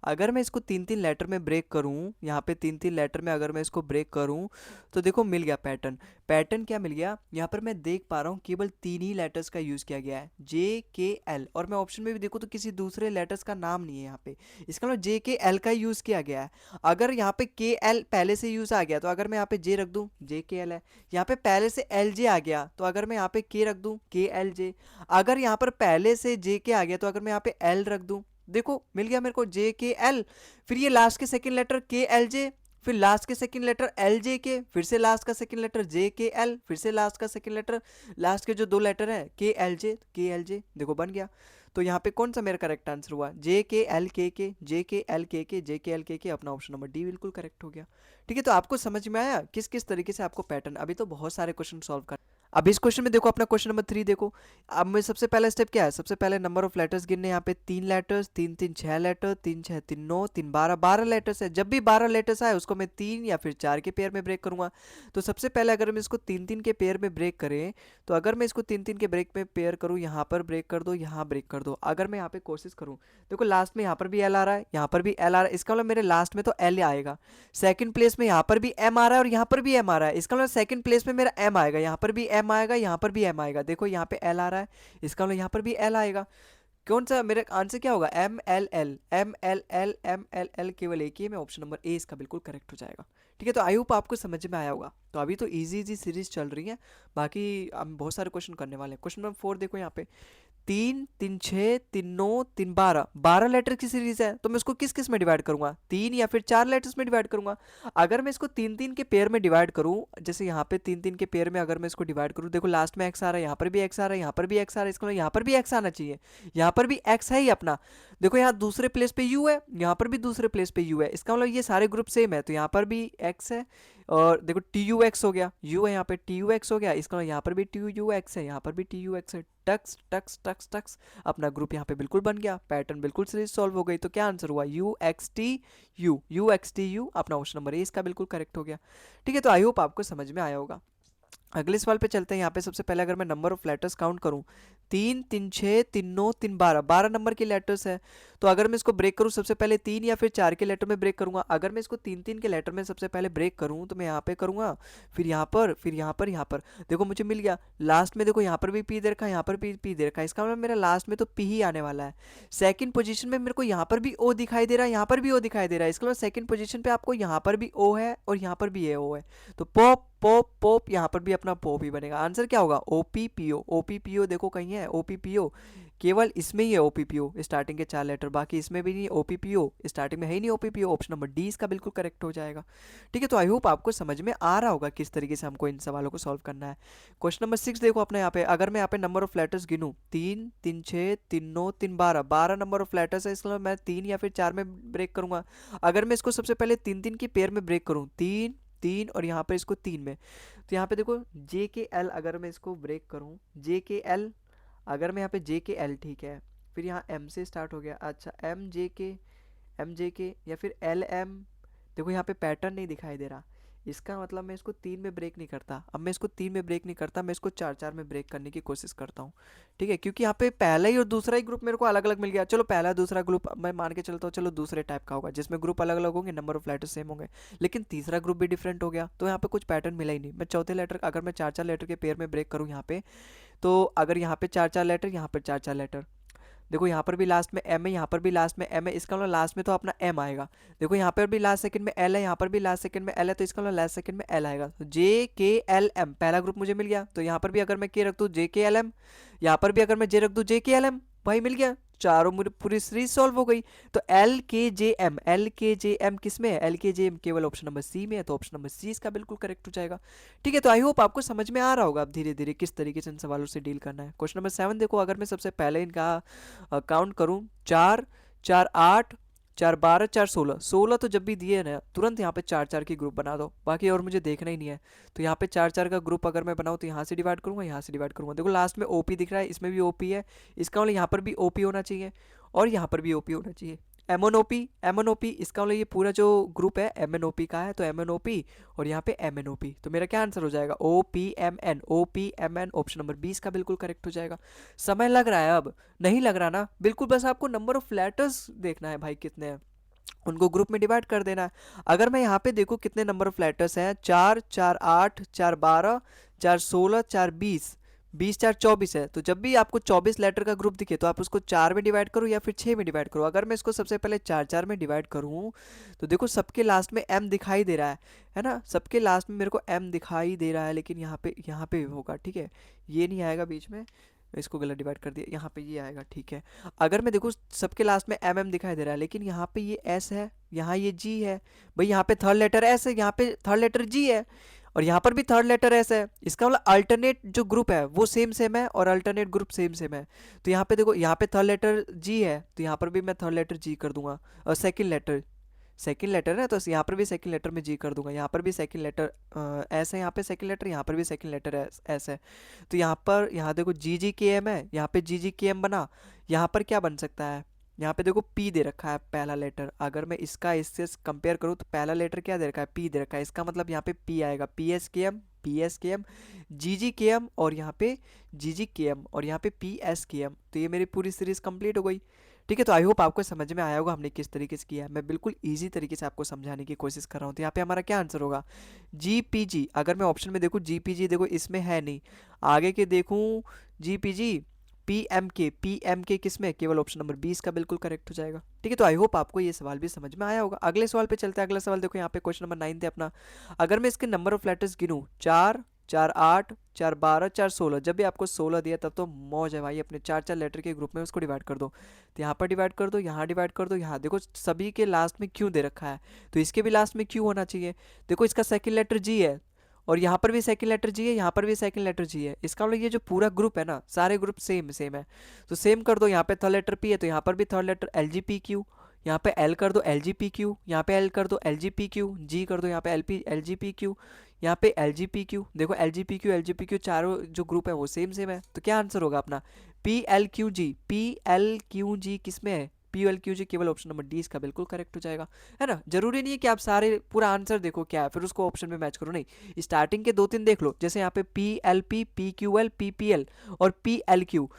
Speaker 1: अगर मैं इसको 3-3 लेटर में ब्रेक करूँ, यहाँ पे 3-3 लेटर में अगर मैं इसको ब्रेक करूँ तो देखो मिल गया पैटर्न। पैटर्न क्या मिल गया, यहाँ पर मैं देख पा रहा हूँ केवल 3 ही लेटर्स का यूज़ किया गया है, जे के एल, और मैं ऑप्शन में भी देखूँ तो किसी दूसरे लेटर्स का नाम नहीं है यहाँ पे, इसका मतलब जे के एल का यूज़ किया गया है। अगर यहाँ पे के एल पहले से यूज़ आ गया तो अगर मैं यहाँ पे जे रख दूँ, जे के एल है। यहाँ पे पहले से एल जे आ गया तो अगर मैं यहाँ पे के रख दूँ, के एल जे। अगर यहाँ पर पहले से जे के आ गया तो अगर मैं यहाँ पे एल रख दूँ, देखो मिल गया मेरे को जे के एल, फिर ये लास्ट के सेकंड लेटर के एल जे, फिर लास्ट के सेकंड लेटर एल जे के, फिर से लास्ट का सेकंड लेटर जे के एल, फिर से लास्ट का सेकंड लेटर, लास्ट के जो 2 लेटर है के एल जे, देखो बन गया। तो यहाँ पे कौन सा मेरा करेक्ट आंसर हुआ, जे के एल के, जे के एल के, जे के एल के, अपना ऑप्शन नंबर डी बिल्कुल करेक्ट हो गया। ठीक है, तो आपको समझ में आया किस किस तरीके से आपको पैटर्न, अभी तो बहुत सारे क्वेश्चन सॉल्व कर। अब इस क्वेश्चन में देखो अपना क्वेश्चन नंबर 3 देखो। अब मैं सबसे पहला स्टेप क्या है, सबसे पहले नंबर ऑफ लेटर्स गिनने, यहाँ पे 3 लेटर्स, 3 3 6 लेटर, 3 6 3 9 3 12, 12 लेटर्स है। जब भी 12 लेटर्स आए उसको मैं 3 या फिर 4 के पेयर में ब्रेक करूंगा। तो सबसे पहले अगर मैं इसको 3 3 के पेयर में ब्रेक करें, तो अगर मैं इसको 3 3 के ब्रेक में पेयर करूँ, यहाँ पर ब्रेक कर दो, यहाँ ब्रेक कर दो। अगर मैं यहाँ पे कोशिश करूँ, देखो लास्ट में यहाँ पर भी एल आ रहा है, यहाँ पर भी एल आ रहा है, इसका मतलब मेरे लास्ट में तो एल आएगा। सेकंड प्लेस में यहाँ पर भी एम आ रहा है और यहाँ पर भी एम आ रहा है, इसका मतलब सेकंड प्लेस में मेरा एम आएगा, यहाँ पर भी एम आएगा, यहाँ पर भी एम आएगा। देखो यहाँ पे एल आ रहा है, इसका मतलब यहाँ पर भी एल आएगा। कौन सा मेरा आंसर क्या होगा, M L L, M L L, M L L, केवल एक ही में, ऑप्शन नंबर ए इसका बिल्कुल करेक्ट हो जाएगा। ठीक है, तो आई होप आपको समझ में आया होगा। तो अभी तो इजी इजी सीरीज चल रही है, बाकी हम बहुत सारे क्वेश्चन करने वाले हैं। क्वेश्चन नंबर 4 देखो यहाँ पे, 3 3 6 3 9 3 12, 12 लेटर की सीरीज है, तो मैं इसको किस किस में डिवाइड करूंगा, 3 या फिर 4 लेटर्स में डिवाइड करूंगा। अगर मैं इसको 3 3 के पेयर में डिवाइड करूं, जैसे यहाँ पे 3 3 के पेयर में अगर मैं इसको डिवाइड करूं, देखो लास्ट में एक्स आ रहा है, यहाँ पर भी एक्स आ रहा है, यहाँ पर भी एक्स आ रहा है, इसका मतलब यहाँ पर भी एक्स आना चाहिए, यहाँ पर भी एक्स है ही अपना। देखो यहाँ दूसरे प्लेस पे यू है, यहाँ पर भी दूसरे प्लेस पे यू है, इसका मतलब ये सारे ग्रुप सेम है, तो यहाँ पर भी एक्स है। और देखो टी यू एक्स हो गया, यू है यहाँ पे, टी यू एक्स हो गया, इसका मतलब यहाँ पर भी टी यू एक्स है, यहाँ पर भी टी यू एक्स है। टक्स टक्स टक्स टक्स, अपना ग्रुप यहाँ पे बिल्कुल बन गया, पैटर्न बिल्कुल सीरीज सॉल्व हो गई। तो क्या आंसर हुआ, you x T U, you x T U, अपना ऑप्शन नंबर ए इसका बिल्कुल करेक्ट हो गया। ठीक है, तो आई होप आपको समझ में आया होगा। अगले सवाल पे चलते हैं। यहाँ पे सबसे पहले अगर मैं नंबर ऑफ लेटर्स काउंट करूँ, 3 3 6 3 9 3 12, 12 नंबर के लेटर्स है। तो अगर मैं इसको ब्रेक करूँ, सबसे पहले 3 या फिर 4 के लेटर में ब्रेक करूंगा। अगर मैं इसको 3 3 के लेटर में सबसे पहले ब्रेक करूँ तो मैं यहाँ पे करूंगा, फिर यहाँ पर, फिर यहाँ पर, यहाँ पर, देखो मुझे मिल गया। लास्ट में देखो यहाँ पर भी पी दे रखा है, यहाँ पर भी पी दे रखा है, इसका मतलब मेरा लास्ट में तो पी ही आने वाला है। सेकंड पोजीशन में मेरे को यहाँ पर भी ओ दिखाई दे रहा है, यहाँ पर भी ओ दिखाई दे रहा है, इसका मतलब सेकंड पोजीशन पे आपको यहाँ पर भी ओ है और यहाँ पर भी ये ओ है। तो पॉप पॉप पॉप, यहाँ पर भी अपना पॉप ही बनेगा। आंसर क्या होगा, ओपीपीओ, ओपीपीओ देखो कहीं है ओपीपीओ, केवल इसमें ही है ओपीपीओ, स्टार्टिंग के 4 लेटर, बाकी इसमें भी नहीं ओपीपीओ, स्टार्टिंग में है ही नहीं ओपीपीओ, ऑप्शन नंबर डी इसका बिल्कुल करेक्ट हो जाएगा। ठीक है, तो आई होप आपको समझ में आ रहा होगा किस तरीके से हमको इन सवालों को सॉल्व करना है। क्वेश्चन नंबर 6 देखो अपने यहाँ पे, अगर मैं यहाँ पे नंबर ऑफ लेटर्स गिनूँ, 3 3 6 3 9 3 12, 12 नंबर ऑफ लेटर्स है, इसका मैं 3 या फिर 4 में ब्रेक करूंगा। अगर मैं इसको सबसे पहले 3 3 की पेयर में ब्रेक करूँ, 3 3 और यहाँ पे इसको 3 में, तो यहाँ पे देखो जे के एल, अगर मैं इसको ब्रेक करूँ, जे के एल, अगर मैं यहाँ पे जे के एल, ठीक है, फिर यहाँ एम से स्टार्ट हो गया, अच्छा एम जे के या फिर एल एम, देखो यहाँ पे पैटर्न नहीं दिखाई दे रहा, इसका मतलब मैं इसको 3 में ब्रेक नहीं करता। अब मैं इसको 3 में ब्रेक नहीं करता, मैं इसको 4 4 में ब्रेक करने की कोशिश करता हूँ। ठीक है, क्योंकि यहाँ पे पहला ही और दूसरा ही ग्रुप मेरे को अलग अलग मिल गया। चलो पहला दूसरा ग्रुप मैं मान के चलता हूँ, चलो दूसरे टाइप का होगा जिसमें ग्रुप अलग अलग होंगे, नंबर ऑफ लेटर सेम होंगे, लेकिन तीसरा ग्रुप भी डिफरेंट हो गया, तो यहाँ पे कुछ पैटर्न मिला ही नहीं। मैं चौथे लेटर, अगर मैं 4 4 लेटर के पेयर में ब्रेक करूँ यहाँ पे, तो अगर यहाँ पे 4 4 लेटर, यहाँ पर 4 4 लेटर, देखो यहाँ पर भी लास्ट में एम है, यहाँ पर भी लास्ट में एम है, इसका मतलब लास्ट में तो अपना एम आएगा। देखो यहाँ पर भी लास्ट सेकंड में एल है, यहाँ पर भी लास्ट सेकंड में एल है, तो इसका मतलब लास्ट सेकंड में एल आएगा। तो जे के एल एम पहला ग्रुप मुझे मिल गया। तो यहाँ पर भी अगर मैं के रख दूँ जे के एल एम, यहाँ पर भी अगर मैं जे रख दूँ जे के एल एम, भाई मिल गया, चारों पूरी सीरीज सॉल्व हो गई। तो एल के जे एम, एल के जे एम किस में है, एल के जे एम केवल ऑप्शन नंबर सी में है, तो ऑप्शन नंबर सी इसका बिल्कुल करेक्ट हो जाएगा। ठीक है, तो आई होप आपको समझ में आ रहा होगा अब धीरे धीरे किस तरीके से इन सवालों से डील करना है। क्वेश्चन नंबर 7 देखो, अगर मैं सबसे पहले इनका काउंट करूं, 4 4 8 4 12 4 16, 16 तो जब भी दिए ना तुरंत यहाँ पे 4 4 की ग्रुप बना दो, बाकी और मुझे देखना ही नहीं है। तो यहाँ पे 4 4 का ग्रुप अगर मैं बनाऊँ तो यहाँ से डिवाइड करूँगा, यहाँ से डिवाइड करूँगा। देखो लास्ट में ओपी दिख रहा है, इसमें भी ओपी है, इसका मतलब यहाँ पर भी ओपी होना चाहिए और यहाँ पर भी ओपी होना चाहिए। एमएनओपी, एमएनओपी, इसका मतलब ये पूरा जो ग्रुप है एमएनओपी का है, तो एमएनओपी और यहाँ पे एमएनओपी, तो मेरा क्या आंसर हो जाएगा, O P M N, O P M N, option number 20 का बिल्कुल करेक्ट हो जाएगा। समय लग रहा है, अब नहीं लग रहा ना, बिल्कुल बस आपको नंबर ऑफ लेटर्स देखना है भाई कितने हैं। उनको ग्रुप में डिवाइड कर देना है। अगर मैं यहाँ पे देखूँ कितने नंबर ऑफ लेटर्स हैं, 4 4 8 4 12 4 16 4 20, 20 4 24 है। तो जब भी आपको 24 लेटर का ग्रुप दिखे तो आप उसको 4 में डिवाइड करो या फिर 6 में डिवाइड करो। अगर मैं इसको सबसे पहले 4 4 में डिवाइड करूँ तो देखो सबके लास्ट में m दिखाई दे रहा है ना, सबके लास्ट में मेरे को m दिखाई दे रहा है, लेकिन यहाँ पे होगा, ठीक है, ये नहीं आएगा बीच में, इसको गलत डिवाइड कर दिया, यहाँ पे ये आएगा, ठीक है। अगर मैं देखूँ सबके लास्ट में एम एम दिखाई दे रहा है, लेकिन यहाँ पे ये एस है, यहाँ ये जी है, भाई यहाँ पे थर्ड लेटर एस है, यहाँ पे थर्ड लेटर जी है, और यहाँ पर भी थर्ड लेटर एस है। इसका मतलब अल्टरनेट जो ग्रुप है वो सेम सेम है और अल्टरनेट ग्रुप सेम सेम है। तो यहाँ पे देखो, यहाँ पे थर्ड लेटर जी है तो यहाँ पर भी मैं थर्ड लेटर जी कर दूंगा, और सेकंड लेटर है तो यहाँ पर भी सेकंड लेटर में जी कर दूंगा, यहाँ पर भी सेकंड लेटर एस है, यहाँ पे सेकंड लेटर, यहाँ पर भी सेकंड लेटर एस है। तो यहाँ पर, यहाँ देखो जी जी के एम है, यहाँ पे जी जी के एम बना, यहाँ पर क्या बन सकता है, यहाँ पे देखो पी दे रखा है पहला लेटर। अगर मैं इसका इससे कंपेयर करूँ तो पहला लेटर क्या दे रखा है, पी दे रखा है, इसका मतलब यहाँ पे पी आएगा, पी एस के एम, जी जी के एम, और यहाँ पे जी जी के एम, और यहाँ पे पी एस के एम। तो ये मेरी पूरी सीरीज कंप्लीट हो गई। ठीक है, तो आई होप आपको समझ में आया होगा हमने किस तरीके से किया है। मैं बिल्कुल इजी तरीके से आपको समझाने की कोशिश कर रहा हूँ। तो यहाँ पे हमारा क्या आंसर होगा, जी पी जी। अगर मैं ऑप्शन में देखूँ जी पी जी, देखो इसमें है नहीं, आगे के देखूँ G P G, P M के किस में, केवल ऑप्शन नंबर 20 का बिल्कुल करेक्ट हो जाएगा। ठीक है, तो आई होप आपको ये सवाल भी समझ में आया होगा। अगले सवाल पे चलते हैं। अगला सवाल देखो, यहाँ पे क्वेश्चन नंबर 9 थे अपना। अगर मैं इसके नंबर ऑफ लेटर्स गिनूँ, 4 4 8 4 12 4 16, जब भी आपको 16 दिया तब तो मौज है भाई, अपने 4 4 लेटर के ग्रुप में उसको डिवाइड कर दो। तो यहाँ पर डिवाइड कर दो, यहाँ डिवाइड कर दो, यहाँ देखो सभी के लास्ट में क्यों दे रखा है, तो इसके भी लास्ट में क्यों होना चाहिए। देखो इसका सेकंड लेटर जी है, और यहाँ पर भी सेकंड लेटर जी है, यहाँ पर भी सेकंड लेटर जी है। इसका मतलब ये जो पूरा ग्रुप है ना, सारे ग्रुप सेम सेम है। तो सेम कर दो, यहाँ पे थर्ड लेटर पी है तो यहाँ पर भी third letter L G P Q, यहाँ पे एल कर दो एल जी पी क्यू, यहाँ पे एल कर दो एल जी पी क्यू, जी कर दो यहाँ पे एल जी पी क्यू, यहाँ पे एल जी पी क्यू। देखो एल जी पी क्यू चारों जो ग्रुप है वो सेम सेम है। तो क्या आंसर होगा अपना, पी एल क्यू जी। पी एल क्यू जी किस में है, पी एल क्यू जी, केवल ऑप्शन नंबर डी इसका बिल्कुल करेक्ट हो जाएगा, है ना। जरूरी नहीं है कि आप सारे पूरा आंसर देखो क्या है फिर उसको ऑप्शन में मैच करो, नहीं, स्टार्टिंग के 2 3 देख लो। जैसे यहाँ पे P L P Q L P L और पी एल क्यू,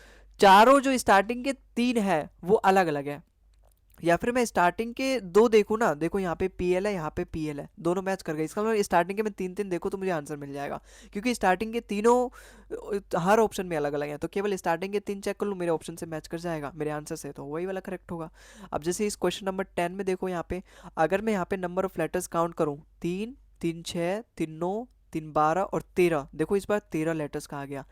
Speaker 1: चारों जो स्टार्टिंग के 3 है वो अलग अलग है। या फिर मैं स्टार्टिंग के 2 देखूँ ना, देखो यहाँ पे पी एल है, यहाँ पे पी एल है, दोनों मैच कर गए। इसका मतलब स्टार्टिंग के मैं 3 3 देखो तो मुझे आंसर मिल जाएगा, क्योंकि स्टार्टिंग के तीनों हर ऑप्शन में अलग अलग हैं। तो केवल स्टार्टिंग के 3 चेक कर लूँ, मेरे ऑप्शन से मैच कर जाएगा मेरे आंसर से, तो वही वाला करेक्ट होगा। अब जैसे इस क्वेश्चन नंबर 10 में देखो, यहाँ पे अगर मैं यहाँ पे नंबर ऑफ लेटर्स काउंट करूँ, 3 3 6 3 9 3 12 और 13, देखो इस बार 13 लेटर्स का आ गया।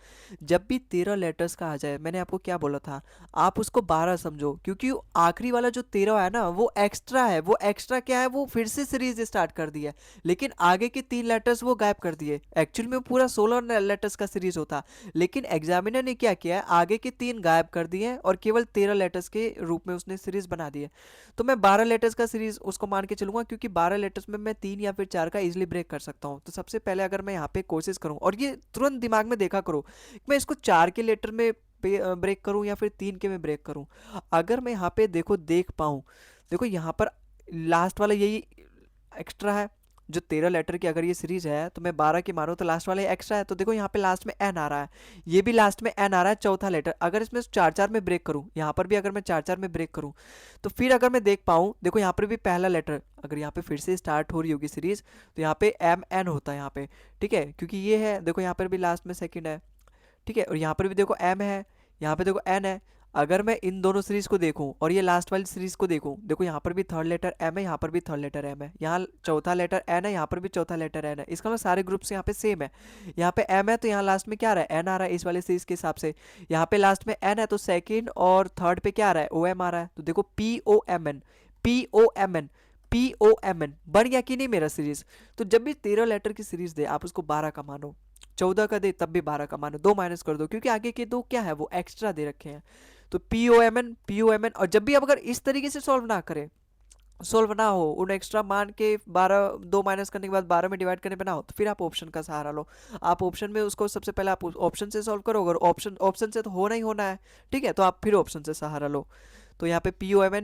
Speaker 1: जब भी 13 लेटर्स का आ जाए, मैंने आपको क्या बोला था, आप उसको 12 समझो, क्योंकि आखिरी वाला जो 13 है ना वो एक्स्ट्रा है। वो एक्स्ट्रा क्या है, वो फिर से सीरीज स्टार्ट कर दी है, लेकिन आगे के 3 लेटर्स वो गायब कर दिए। एक्चुअल में पूरा 16 लेटर्स का सीरीज होता, लेकिन एग्जामिनर ने क्या किया है, आगे के 3 गायब कर दिए और केवल 13 लेटर्स के रूप में उसने सीरीज बना दी है। तो मैं 12 लेटर्स का सीरीज उसको मान के चलूंगा, क्योंकि 12 लेटर्स में मैं 3 या फिर 4 का इजिली ब्रेक कर सकता हूँ। तो सबसे पहले अगर मैं यहाँ पे कोशिश करूँ, और ये तुरंत दिमाग में देखा करो, मैं इसको 4 के लेटर में ब्रेक करूँ या फिर 3 के में ब्रेक करूँ। अगर मैं यहाँ पे देखो देख पाऊँ, देखो यहाँ पर लास्ट वाला यही एक्स्ट्रा है, जो 13 लेटर की अगर ये सीरीज है तो मैं 12 की मारूं तो लास्ट वाला एक्स्ट्रा है। तो देखो यहाँ पे लास्ट में एन आ रहा है, ये भी लास्ट में एन आ रहा है, चौथा लेटर। अगर इसमें 4 4 में ब्रेक करूँ, यहाँ पर भी अगर मैं 4 4 में ब्रेक करूँ, तो फिर अगर मैं देख पाऊँ, देखो यहाँ पर भी पहला लेटर अगर यहाँ पे फिर से स्टार्ट हो रही होगी सीरीज, तो यहाँ पे एम एन होता है यहाँ पे, ठीक है, क्योंकि ये है, देखो यहाँ पर भी लास्ट में सेकेंड है, ठीक है, और यहाँ पर भी देखो एम है, यहाँ पे देखो एन है। अगर मैं इन दोनों सीरीज को देखूं और ये लास्ट वाली सीरीज को देखूं, देखो यहाँ पर भी थर्ड लेटर एम है, यहाँ पर भी थर्ड लेटर एम है, यहाँ चौथा लेटर एन है, यहाँ पर भी चौथा लेटर एन है। इसका मतलब सारे ग्रुप्स यहाँ पे सेम है। यहाँ पे एम है तो यहाँ लास्ट में क्या आ रहा है, एन आ रहा है इस वाले सीरीज के हिसाब से। यहाँ पे लास्ट में एन है तो सेकेंड और थर्ड पे क्या आ रहा है, ओ एम आ रहा है। तो देखो P O M N, P O M N, P O M N बन गया कि नहीं मेरा सीरीज। तो जब भी 13 लेटर की सीरीज दे, आप उसको 12 का मानो, 14 का दे तब भी 12 का मानो, 2 माइनस कर दो, क्योंकि आगे के 2 क्या है, वो एक्स्ट्रा दे रखे हैं। तो P O M N, P O M N. और जब भी आप अगर इस तरीके से सॉल्व ना करें, सॉल्व ना हो, उन एक्स्ट्रा मान के 12, 2 माइनस करने के बाद 12 में डिवाइड करने पे ना हो, तो फिर आप ऑप्शन का सहारा लो। आप ऑप्शन में उसको सबसे पहले आप ऑप्शन से सॉल्व करो, अगर ऑप्शन से तो होना ही होना है, ठीक है, तो आप फिर ऑप्शन से सहारा लो। तो यहाँ पे पी ओ एम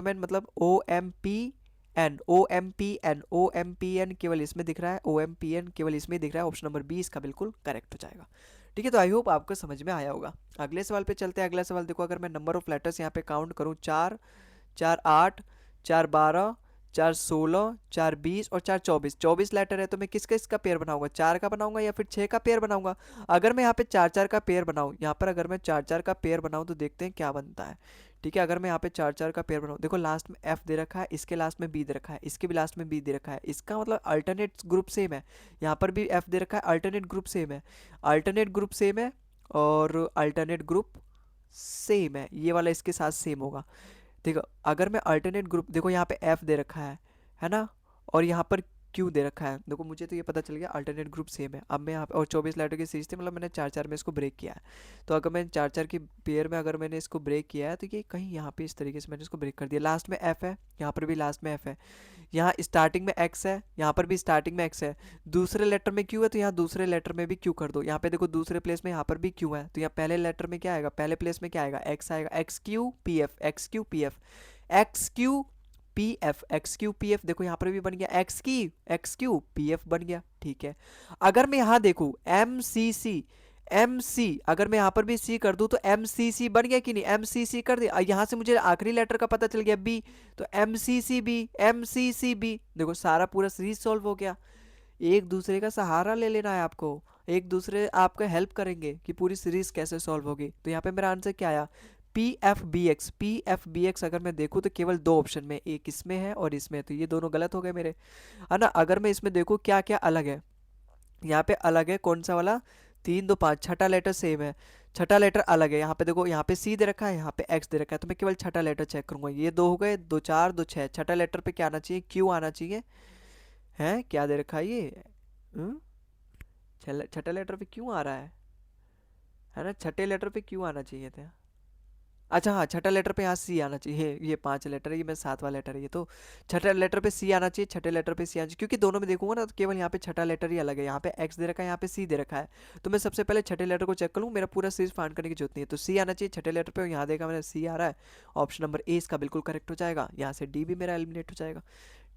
Speaker 1: एन मतलब O M P N, O M P N, O M P N केवल इसमें दिख रहा है, ओ एम पी एन केवल इसमें दिख रहा है। ऑप्शन नंबर 20 का बिल्कुल करेक्ट हो जाएगा। ठीक है, तो आई होप आपको समझ में आया होगा। अगले सवाल पे चलते हैं। अगला सवाल देखो, अगर मैं नंबर ऑफ लेटर्स यहाँ पे काउंट करूँ, 4 4 8 4 12 4 16, 4 20 और 4 24। 24 लेटर है तो मैं किसका इसका पेयर बनाऊंगा, 4 का बनाऊंगा या फिर 6 का पेयर बनाऊंगा। अगर मैं यहाँ पे 4 4 का पेयर बनाऊं, यहाँ पर अगर मैं 4 4 का पेयर बनाऊं तो देखते हैं क्या बनता है। ठीक है, अगर मैं यहाँ पे 4 4 का पेयर बनाऊं, देखो लास्ट में एफ दे रखा है, इसके लास्ट में बी दे रखा है, इसके भी लास्ट में बी दे रखा है, इसका मतलब अल्टरनेट ग्रुप सेम है। यहाँ पर भी एफ दे रखा है, अल्टरनेट ग्रुप सेम है, अल्टरनेट ग्रुप सेम है और अल्टरनेट ग्रुप सेम है, ये वाला इसके साथ सेम होगा। देखो अगर मैं अल्टरनेट ग्रुप, देखो यहाँ पे एफ दे रखा है ना, और यहाँ पर क्यू दे रखा है, देखो मुझे तो ये पता चल गया अल्टरनेट ग्रुप सेम है। अब मैं यहाँ पे, और 24 लेटर की सीरीज थी, मतलब मैंने 4 4 में इसको ब्रेक किया है। तो अगर मैं 4 4 की पेयर में अगर मैंने इसको ब्रेक किया है तो ये कहीं यहाँ पे इस तरीके से मैंने इसको ब्रेक कर दिया। लास्ट में एफ है, यहाँ पर भी लास्ट में एफ है, यहाँ स्टार्टिंग में एक्स है, यहाँ पर भी स्टार्टिंग में एक्स है, दूसरे लेटर में क्यू है तो यहाँ दूसरे लेटर में भी क्यू कर दो। यहाँ पे देखो दूसरे प्लेस में यहाँ पर भी क्यू है, तो यहाँ पहले लेटर में क्या आएगा, पहले प्लेस में क्या आएगा, एक्स आएगा, x Q P F, x Q P F, x Q P F, x Q P F. देखो यहाँ पर भी बन गया एक्स क्यू पी एफ बन गया। ठीक है, अगर मैं यहाँ देखूँ एम सी सी, एम सी, अगर मैं यहाँ पर भी सी कर दूं तो एम सी सी बन गया कि नहीं, एम सी सी कर दिया। यहाँ से मुझे आखिरी लेटर का पता चल गया बी, तो M C C B, M C C B. देखो सारा पूरा सीरीज सॉल्व हो गया। एक दूसरे का सहारा ले लेना है आपको, एक दूसरे आपका हेल्प करेंगे कि पूरी सीरीज कैसे सॉल्व होगी। तो यहाँ पे मेरा आंसर क्या आया, P F B X. P F B X अगर मैं देखूँ तो केवल दो ऑप्शन में, एक इसमें है और इसमें है, तो ये दोनों गलत हो गए मेरे, है ना। अगर मैं इसमें देखूँ क्या क्या अलग है, यहाँ पे अलग है कौन सा वाला, 3 2 5, छठा लेटर सेम है, छठा लेटर अलग है। यहाँ पे देखो यहाँ पे सी दे रखा है, यहाँ पे एक्स दे रखा है, तो मैं केवल छठा लेटर चेक करूंगा। ये दो हो गए, 2 4 2 6, छठा लेटर पे क्या आना चाहिए, क्यू आना चाहिए। है क्या दे रखा है ये, हम्म? छठे लेटर पे क्यों आ रहा है ना, छठे लेटर पे क्यों आना चाहिए था। अच्छा हाँ, छठा लेटर पे यहाँ सी आना चाहिए, ये 5 लेटर है, ये मैं 7वां लेटर है, ये तो छठे लेटर पे सी आना चाहिए, छठे लेटर पे सी आना चाहिए, क्योंकि दोनों में देखूंगा ना तो केवल यहाँ पे छठा लेटर ही अलग है, यहाँ पे एक्स दे रखा है, यहाँ पे सी दे रखा है। तो मैं सबसे पहले छठे लेटर को चेक कर लूँ, मेरा पूरा सीरीज फाइंड करने की जरूरत नहीं है। तो सी आना चाहिए छठे लेटर पे, और यहाँ देखा मैंने सी आ रहा है, ऑप्शन नंबर ए इसका बिल्कुल करेक्ट हो जाएगा। यहाँ से डी भी मेरा एलिमिनेट हो जाएगा।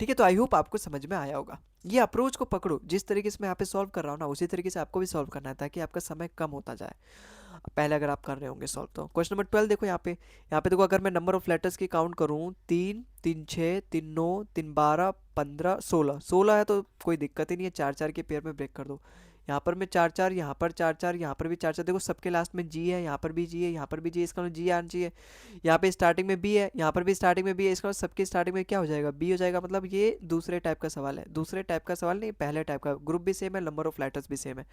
Speaker 1: ठीक है, तो आई होप आपको समझ में आया होगा। ये अप्रोच को पकड़ो, जिस तरीके से मैं यहाँ पे सॉल्व कर रहा हूँ ना, उसी तरीके से आपको भी सॉल्व करना है, ताकि आपका समय कम होता जाए पहले अगर आप कर रहे होंगे सॉल्व। तो क्वेश्चन नंबर 12 देखो यहाँ पे देखो, अगर मैं नंबर ऑफ लेटर्स की काउंट करूँ, 3 3 6 3 9 3 12 15 16, 16 है तो कोई दिक्कत ही नहीं है, 4 4 के पेयर में ब्रेक कर दो। यहाँ पर मैं 4 4, यहाँ पर 4 4, यहाँ पर भी 4 4, देखो सबके लास्ट में जी है, यहाँ पर भी जी है, यहाँ पर भी जी है, इसका मतलब जी आना चाहिए। यहाँ पे स्टार्टिंग में बी है, यहाँ पर भी स्टार्टिंग में बी है, इसका मतलब सबके स्टार्टिंग में क्या हो जाएगा, बी हो जाएगा। मतलब ये दूसरे टाइप का सवाल है, दूसरे टाइप का सवाल नहीं, पहले टाइप का। ग्रुप भी सेम है, नंबर ऑफ लेटर्स भी सेम है।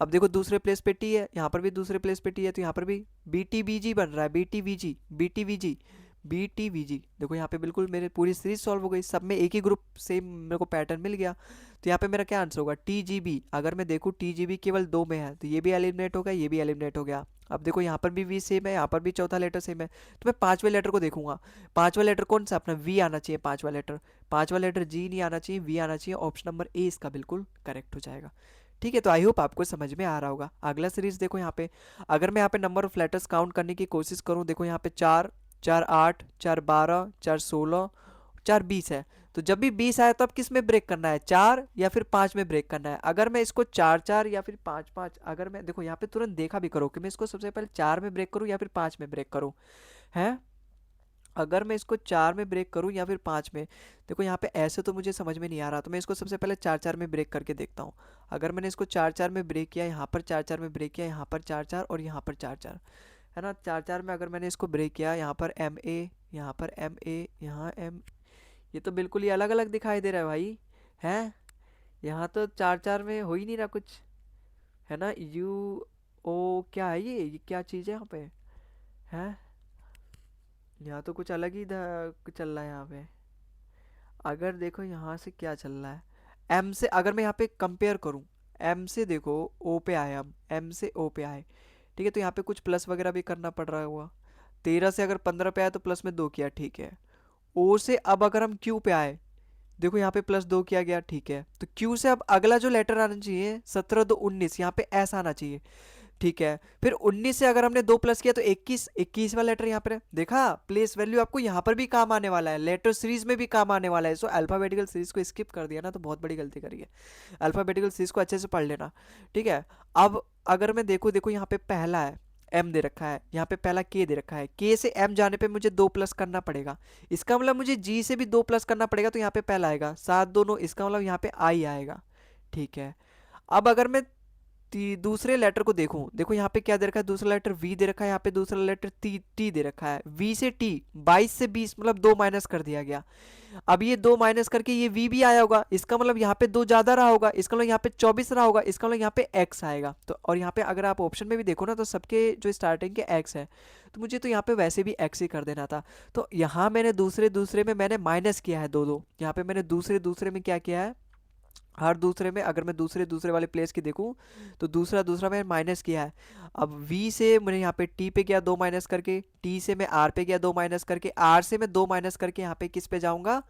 Speaker 1: अब देखो दूसरे प्लेस पे टी है, यहाँ पर भी दूसरे प्लेस पे टी है, तो यहाँ पर भी बी टी बी जी बन रहा है, B T V G, B T V G, B T V G. देखो यहाँ पे बिल्कुल मेरे पूरी सीरीज सॉल्व हो गई, सब में एक ही ग्रुप सेम मेरे को पैटर्न मिल गया। तो यहाँ पे मेरा क्या आंसर होगा, टी जी बी। अगर मैं देखूँ टी जी बी केवल दो में है, तो ये भी एलिमिनेट हो गया, ये भी एलिमिनेट हो गया। अब देखो यहाँ पर भी वी सेम है, यहाँ पर भी चौथा लेटर सेम है, तो मैं पांचवें लेटर को देखूंगा। पांचवा लेटर कौन सा, अपना वी आना चाहिए, पांचवा लेटर। पांचवा लेटर जी नहीं आना चाहिए, वी आना चाहिए, ऑप्शन नंबर ए इसका बिल्कुल करेक्ट हो जाएगा। ठीक है, तो आई होप आपको समझ में आ रहा होगा। अगला सीरीज देखो यहाँ पे, अगर मैं यहाँ पे नंबर ऑफ लेटर्स काउंट करने की कोशिश करूँ, देखो यहाँ पे 4 4 8 4 12 4 16 4 20 है। तो जब भी 20 आया तो अब किस में ब्रेक करना है, 4 या फिर 5 में ब्रेक करना है। अगर मैं इसको 4 4 या फिर 5 5, अगर मैं देखो यहाँ पे तुरंत देखा भी करो कि मैं इसको सबसे पहले 4 में ब्रेक करूँ या फिर 5 में ब्रेक करूँ, है। अगर मैं इसको 4 में ब्रेक करूं या फिर 5 में, देखो यहाँ पे ऐसे तो मुझे समझ में नहीं आ रहा, तो मैं इसको सबसे पहले 4 4 में ब्रेक करके देखता हूँ। अगर मैंने इसको 4 4 में ब्रेक किया, यहाँ पर 4 4 में ब्रेक किया, यहाँ पर 4 4 और यहाँ पर 4 4, है ना। 4 4 में अगर मैंने इसको ब्रेक किया, यहाँ पर एम ए, यहाँ पर एम ए, यहाँ एम, ये तो बिल्कुल ही अलग अलग दिखाई दे रहा है भाई, है। यहाँ तो 4 4 में हो ही नहीं रहा कुछ, है ना। यू ओ क्या है ये क्या चीज़ है यहाँ पे, है। यहाँ तो कुछ अलग ही चल रहा है यहाँ पे। अगर देखो यहाँ से क्या चल रहा है, एम से अगर मैं यहाँ पे कंपेयर करूँ, एम से देखो ओ पे आए, हम एम से ओ पे आए, ठीक है। तो यहाँ पे कुछ प्लस वगैरह भी करना पड़ रहा होगा। 13 से अगर 15 पे आए तो प्लस में 2 किया, ठीक है। ओ से अब अगर हम क्यू पे आए, देखो यहाँ पे +2 किया गया, ठीक है। तो क्यू से अब अगला जो लेटर आना चाहिए 17 2 19, यहाँ पे एस आना चाहिए, ठीक है। फिर 19 से अगर हमने 2 प्लस किया तो 21, 21वां लेटर यहाँ पर है। देखा, प्लेस वैल्यू आपको यहाँ पर भी काम आने वाला है, लेटर सीरीज में भी काम आने वाला है। सो अल्फाबेटिकल सीरीज को स्किप कर दिया ना तो बहुत बड़ी गलती करी है। अल्फाबेटिकल सीरीज को अच्छे से पढ़ लेना, ठीक है। अब अगर मैं देखो यहाँ पे पहला है, एम दे रखा है, यहाँ पे पहला के दे रखा है, के से एम जाने पे मुझे 2 प्लस करना पड़ेगा, इसका मतलब मुझे जी से भी 2 प्लस करना पड़ेगा, तो यहाँ पे पहला आएगा 7 2 9, इसका मतलब यहाँ पे आई आएगा। ठीक है, अब अगर मैं दूसरे लेटर को देखूं, देखो यहाँ पे क्या दे रखा है, दूसरा लेटर वी दे रखा है, यहाँ पे दूसरा लेटर टी दे रखा है, वी से टी 22 से 20 मतलब 2 माइनस कर दिया गया। अब ये 2 माइनस करके ये वी भी आया होगा, इसका मतलब यहाँ पे 2 ज्यादा रहा होगा, इसका मतलब यहाँ पे 24 रहा होगा, इसका मतलब यहाँ पे एक्स आएगा। तो और यहाँ पे अगर आप ऑप्शन में भी देखो ना, तो सबके जो स्टार्टिंग के एक्स है, तो मुझे तो यहाँ पे वैसे भी एक्स ही कर देना था। तो यहाँ मैंने दूसरे दूसरे में मैंने माइनस किया है दो दो, यहाँ पे मैंने दूसरे दूसरे में क्या किया है, हर दूसरे में अगर मैं दूसरे दूसरे वाले प्लेस की देखूं, तो दूसरा दूसरा मैंने माइनस किया है। अब v से मैंने यहाँ पे t पे गया 2 माइनस करके, t से मैं r पे गया 2 माइनस करके, r से मैं 2 माइनस करके यहाँ पे किस पे जाऊंगा,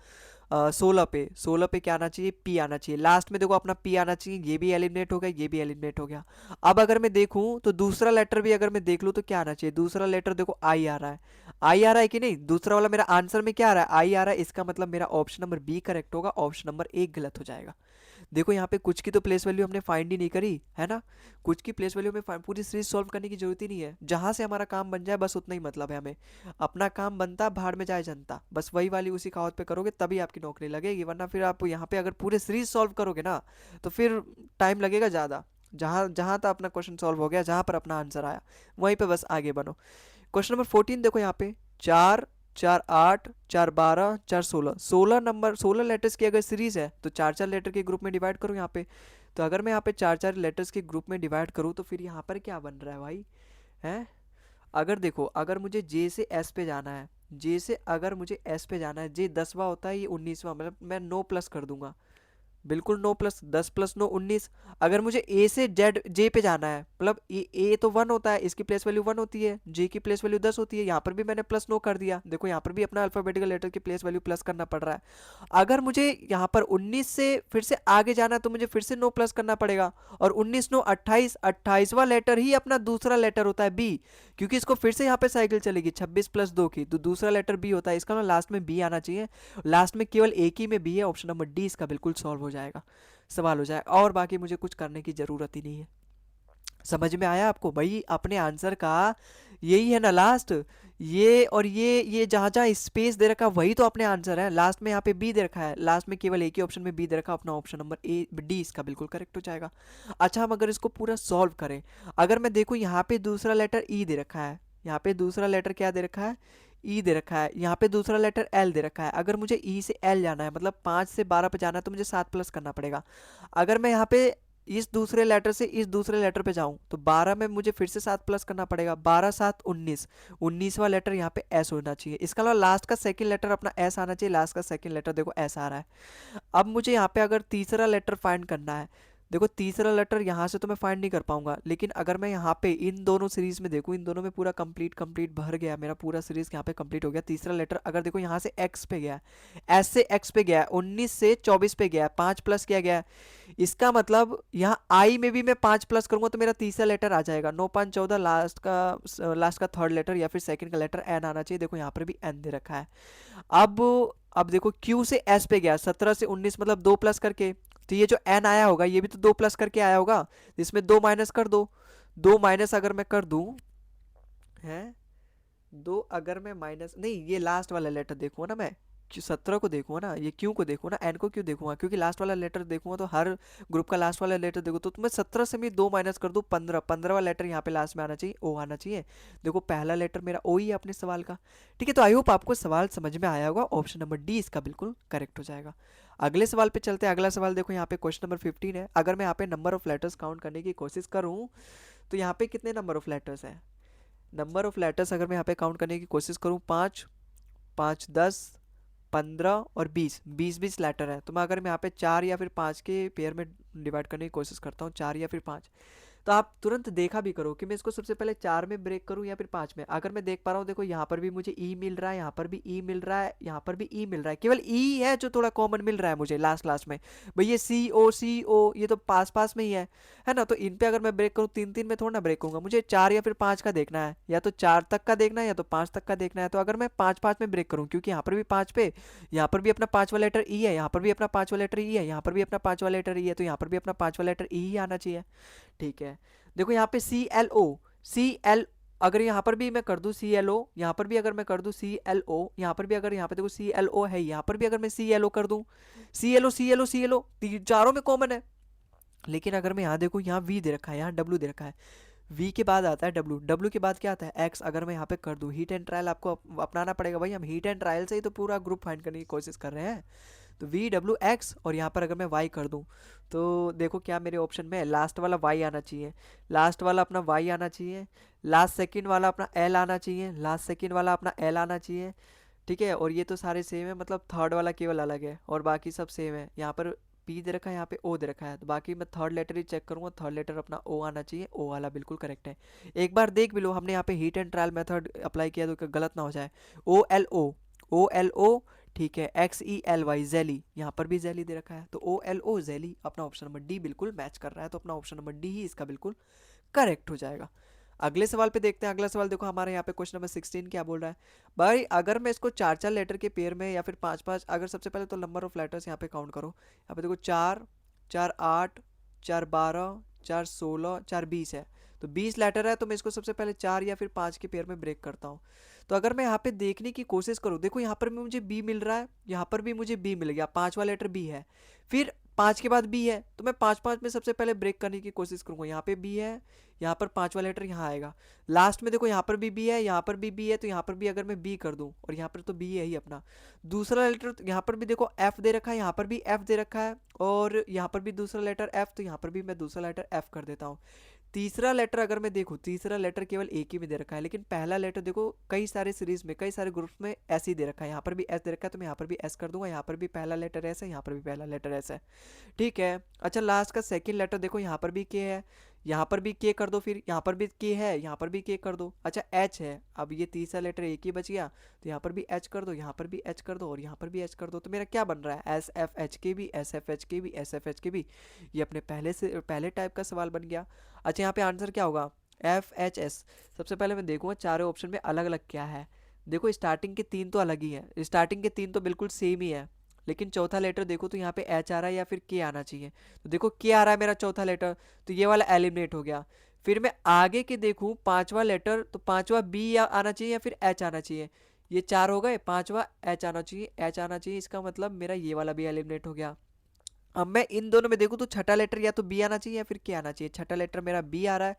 Speaker 1: 16 पे, 16 पे क्या आना चाहिए, p आना चाहिए, लास्ट में देखो अपना p आना चाहिए, ये भी एलिमिनेट हो गया, ये भी एलिमिनेट हो गया। अब अगर मैं देखूं तो दूसरा लेटर भी अगर मैं देख लूं तो क्या आना चाहिए, दूसरा लेटर देखो i आ रहा है, i आ रहा है कि नहीं, दूसरा वाला मेरा आंसर में क्या आ रहा है, i आ रहा है, इसका मतलब मेरा ऑप्शन नंबर बी करेक्ट होगा, ऑप्शन नंबर ए गलत हो जाएगा। देखो यहाँ पे कुछ की तो प्लेस वैल्यू हमने फाइंड ही नहीं करी है ना, कुछ की प्लेस वैल्यू में पूरी सीरीज सॉल्व करने की जरूरत ही नहीं है, जहां से हमारा काम बन जाए बस उतना ही मतलब है हमें, अपना काम बनता भाड़ में जाए जनता, बस वही वाली उसी कहावत पे करोगे तभी आपकी नौकरी लगेगी, वरना फिर आप यहाँ पे अगर पूरे सीरीज सॉल्व करोगे ना, तो फिर टाइम लगेगा ज़्यादा। जहाँ जहाँ तक अपना क्वेश्चन सॉल्व हो गया, जहाँ पर अपना आंसर आया वहीं पे बस आगे बनो। क्वेश्चन नंबर 14 देखो यहाँ पे, 4 4 8 4 12 4 16, 16 नंबर 16 लेटर्स की अगर सीरीज है तो चार चार लेटर के ग्रुप में डिवाइड करो यहाँ पे। तो अगर मैं यहाँ पे चार चार लेटर्स के ग्रुप में डिवाइड करूँ तो फिर यहाँ पर क्या बन रहा है भाई, हैं? अगर देखो, अगर मुझे जे से एस पे जाना है, जे से अगर मुझे एस पे जाना है, जे 10वां होता है, ये 19वां, मतलब मैं 9 प्लस कर दूंगा, बिल्कुल 9 प्लस 10 प्लस 9 19। अगर मुझे ए से जेड जे पे जाना है, मतलब ए तो 1 होता है, इसकी प्लेस वैल्यू 1 होती है, जे की प्लेस वैल्यू 10 होती है, यहाँ पर भी मैंने प्लस 9 कर दिया, देखो यहाँ पर भी अपना अल्फाबेटिकल लेटर की प्लेस वैल्यू प्लस करना पड़ रहा है। अगर मुझे यहाँ पर 19 से फिर से आगे जाना है तो मुझे फिर से 9 प्लस करना पड़ेगा, और 19 9 28, 28वां लेटर ही अपना दूसरा लेटर होता है बी, क्योंकि इसको फिर से यहाँ पे साइकिल चलेगी 26 प्लस 2 की, तो दूसरा लेटर बी होता है, इसका मतलब लास्ट में बी आना चाहिए, लास्ट में केवल एक ही में बी है, ऑप्शन नंबर डी इसका बिल्कुल सॉल्व हो जाएगा, सवाल हो जाए, और बाकी मुझे कुछ करने की जरूरत ही नहीं है। समझ में आया आपको भाई, अपने आंसर का यही है ना लास्ट, ये और ये जहां जहां स्पेस दे रखा है वही तो अपने आंसर है, लास्ट में यहाँ पे बी दे रखा है, लास्ट में केवल एक ही ऑप्शन में बी दे रखा है, अपना ऑप्शन नंबर ए डी इसका बिल्कुल करेक्ट हो जाएगा। अच्छा, हम अगर इसको पूरा सॉल्व करें, अगर मैं देखूं यहाँ पे दूसरा लेटर ई दे रखा है, यहाँ पे दूसरा लेटर क्या दे रखा है, ई दे रखा है, यहाँ पे दूसरा लेटर एल दे रखा है, अगर मुझे ई से एल जाना है, मतलब 5 से 12 पे जाना है, तो मुझे 7 प्लस करना पड़ेगा। अगर मैं यहाँ पे इस दूसरे लेटर से इस दूसरे लेटर पे जाऊं तो 12 में मुझे फिर से 7 प्लस करना पड़ेगा, 12 7 19, 19वां लेटर यहाँ पे एस होना चाहिए, इसका अलावा लास्ट का सेकंड लेटर अपना एस आना चाहिए, लास्ट का सेकंड लेटर देखो एस आ रहा है। अब मुझे यहाँ पे अगर तीसरा लेटर फाइंड करना है, देखो तीसरा लेटर यहाँ से तो मैं फाइंड नहीं कर पाऊंगा, लेकिन अगर मैं यहाँ पे इन दोनों सीरीज में देखूँ, इन दोनों में पूरा कंप्लीट कंप्लीट भर गया, मेरा पूरा सीरीज यहाँ पे कंप्लीट हो गया, तीसरा लेटर अगर देखो यहाँ से एक्स पे गया, एस से एक्स पे गया, 19 से 24 पे गया, 5 प्लस किया गया, इसका मतलब यहाँ आई में भी मैं 5 प्लस करूंगा तो मेरा तीसरा लेटर आ जाएगा, 9 5 14, लास्ट का थर्ड लेटर या फिर सेकंड का लेटर एन आना चाहिए, देखो यहाँ पर भी एन दे रखा है। अब अब देखो क्यू से एस पे गया, 17 से 19 मतलब 2 प्लस करके, तो ये जो एन आया होगा ये भी तो 2 प्लस करके आया होगा, इसमें 2 माइनस कर दो, 2 माइनस अगर मैं कर दूं है, 2 अगर मैं माइनस नहीं, ये लास्ट वाला लेटर देखूंगा ना मैं, 17 को देखूंगा ना, ये क्यू को देखूंगा ना, एन को क्यों देखूंगा, क्योंकि लास्ट वाला लेटर देखूंगा तो हर ग्रुप का लास्ट वाला लेटर देखो, तो मैं 17 से मैं 2 माइनस कर दूं 15, 15वां लेटर यहाँ पे लास्ट में आना चाहिए, ओ आना चाहिए, देखो पहला लेटर मेरा ओ ही है अपने सवाल का। ठीक है, तो आई होप आपको सवाल समझ में आया होगा, ऑप्शन नंबर डी इसका बिल्कुल करेक्ट हो जाएगा। अगले सवाल पे चलते हैं, अगला सवाल देखो यहाँ पे क्वेश्चन नंबर 15 है, अगर मैं यहाँ पे नंबर ऑफ लेटर्स काउंट करने की कोशिश करूँ तो यहाँ पे कितने नंबर ऑफ लेटर्स है, नंबर ऑफ लेटर्स अगर मैं यहाँ पे काउंट करने की कोशिश करूँ, 5 5 10 15 और 20 20 20 लेटर है, तो मैं अगर मैं यहाँ पे 4 या फिर 5 के पेयर में डिवाइड करने की कोशिश करता हूँ, 4 या फिर 5, तो आप तुरंत देखा भी करो कि मैं इसको सबसे पहले 4 में ब्रेक करूं या फिर 5 में। अगर मैं देख पा रहा हूँ, देखो यहाँ पर भी मुझे ई मिल रहा है, यहाँ पर भी ई मिल रहा है, यहाँ पर भी ई मिल रहा है, केवल ई है जो थोड़ा कॉमन मिल रहा है मुझे लास्ट लास्ट में, भाई ये सी ओ ये तो पास पास में ही है ना, तो इन पे अगर मैं ब्रेक करूँ, 3 3 में थोड़ा ना ब्रेक करूंगा, मुझे 4 या फिर 5 का देखना है, या तो 4 तक का देखना है या तो 5 तक का देखना है, तो अगर मैं 5 5 में ब्रेक करूँ, क्योंकि यहाँ पर भी 5 पे, यहाँ पर भी अपना 5वां लेटर ई है, यहाँ पर भी अपना 5वां लेटर ई है, यहाँ पर भी अपना 5वां लेटर ई है, तो यहाँ पर भी अपना 5वां लेटर ई ही आना चाहिए। ठीक है, देखो यहाँ पे सी एल ओ अगर यहाँ पर भी मैं कर दूँ सी एल ओ, यहाँ पर भी अगर मैं कर दूँ सी एल ओ, यहाँ पर भी अगर यहाँ पे देखो सी एल ओ है, यहाँ पर भी अगर मैं सी एल ओ कर दूँ, C L O C L O C L O, चारों में कॉमन है। लेकिन अगर मैं यहाँ देखूँ, यहाँ वी दे रखा है, यहाँ डब्ल्यू दे रखा है, वी के बाद आता है डब्ल्यू, डब्ल्यू के बाद क्या आता है एक्स। अगर मैं यहाँ पे कर दूँ हीट एंड ट्रायल, आपको अपनाना पड़ेगा भाई, हम हीट एंड ट्रायल से ही तो पूरा ग्रुप फाइंड करने की कोशिश कर रहे हैं। तो वी डब्ल्यू एक्स, और यहाँ पर अगर मैं वाई कर दूँ, तो देखो क्या मेरे ऑप्शन में है, लास्ट वाला वाई आना चाहिए, लास्ट वाला अपना वाई आना चाहिए, लास्ट सेकंड वाला अपना एल आना चाहिए, लास्ट सेकंड वाला अपना एल आना चाहिए। ठीक है, और ये तो सारे सेम है, मतलब थर्ड वाला केवल अलग है और बाकी सब सेम है। यहाँ पर पी दे रखा है, यहाँ पे ओ दे रखा है, तो बाकी मैं थर्ड लेटर ही चेक करूंगा, थर्ड लेटर अपना ओ आना चाहिए, ओ वाला बिल्कुल करेक्ट है। एक बार देख भी लो, हमने यहाँ पे heat and trial method apply किया तो गलत ना हो जाए। ओ एल ओ, ओ एल ओ, ठीक है, X E L Y jelly, यहाँ पर भी जेली दे रखा है, तो ओ एल ओ जेली, अपना ऑप्शन नंबर डी बिल्कुल मैच कर रहा है, तो अपना ऑप्शन नंबर डी ही इसका बिल्कुल करेक्ट हो जाएगा। अगले सवाल पे देखते हैं। अगला सवाल देखो हमारे यहाँ पे क्वेश्चन नंबर 16 क्या बोल रहा है। भाई अगर मैं इसको चार चार लेटर के पेयर में या फिर पांच पांच, अगर सबसे पहले तो नंबर ऑफ लेटर्स यहाँ पे काउंट करो, यहाँ पे देखो चार, चार आठ, चार बारह, चार सोलह, चार बीस है, तो 20 लेटर है, तो मैं इसको सबसे पहले चार या फिर पांच के पेयर में ब्रेक करता हूँ। तो अगर मैं यहाँ पे देखने की कोशिश करूँ, देखो यहाँ पर भी मुझे बी मिल रहा है, यहाँ पर भी मुझे बी मिल गया, पांचवा लेटर बी है, फिर पांच के बाद बी है, तो मैं पांच पांच में सबसे पहले ब्रेक करने की कोशिश करूंगा। यहाँ पे बी है, यहाँ पर पांचवा लेटर यहाँ आएगा, लास्ट में देखो यहाँ पर भी बी है, यहाँ पर भी बी है, तो यहाँ पर भी अगर मैं बी कर दूं, और यहाँ पर तो बी है ही अपना दूसरा लेटर, यहाँ पर भी देखो एफ दे रखा है, यहाँ पर भी एफ दे रखा है, और यहाँ पर भी दूसरा लेटर एफ, तो यहाँ पर भी मैं दूसरा लेटर एफ कर देता हूँ। तीसरा लेटर अगर मैं देखूँ, तीसरा लेटर केवल एक ही में दे रखा है, लेकिन पहला लेटर देखो कई सारे सीरीज में, कई सारे ग्रुप्स में एस ही दे रखा है, यहाँ पर भी एस दे रखा है, तो मैं यहाँ पर भी एस कर दूंगा, यहाँ पर भी पहला लेटर एस है, यहाँ पर भी पहला लेटर एस है। ठीक है, अच्छा लास्ट का सेकंड लेटर देखो, यहाँ पर भी के है, यहाँ पर भी के कर दो, फिर यहाँ पर भी के है, यहाँ पर भी के कर दो, अच्छा एच है, अब ये तीसरा लेटर एक ही बच गया, तो यहाँ पर भी एच कर दो, यहाँ पर भी एच कर दो, और यहाँ पर भी एच कर दो, तो मेरा क्या बन रहा है, एस एफ एच के भी, एस एफ एच के भी, एस एफ एच के भी। ये अपने पहले से पहले टाइप का सवाल बन गया। अच्छा यहाँ पे आंसर क्या होगा, एफ एच एस। सबसे पहले मैं देखूंगा चारों ऑप्शन में अलग अलग क्या है। देखो स्टार्टिंग के तीन तो अलग ही है, स्टार्टिंग के तीन तो बिल्कुल सेम ही है, लेकिन चौथा लेटर देखो तो यहाँ पे एच आ रहा है या फिर के आना चाहिए, तो देखो के आ रहा है मेरा चौथा लेटर, तो ये वाला एलिमिनेट हो गया। फिर मैं आगे के देखूँ पांचवा लेटर, तो पांचवा बी या आना चाहिए या फिर एच आना चाहिए, ये चार हो गए, पांचवा एच आना चाहिए, एच आना चाहिए, इसका मतलब मेरा ये वाला भी एलिमिनेट हो गया। अब मैं इन दोनों में देखूँ तो छठा लेटर या तो बी आना चाहिए या फिर के आना चाहिए, छठा लेटर मेरा बी आ रहा है,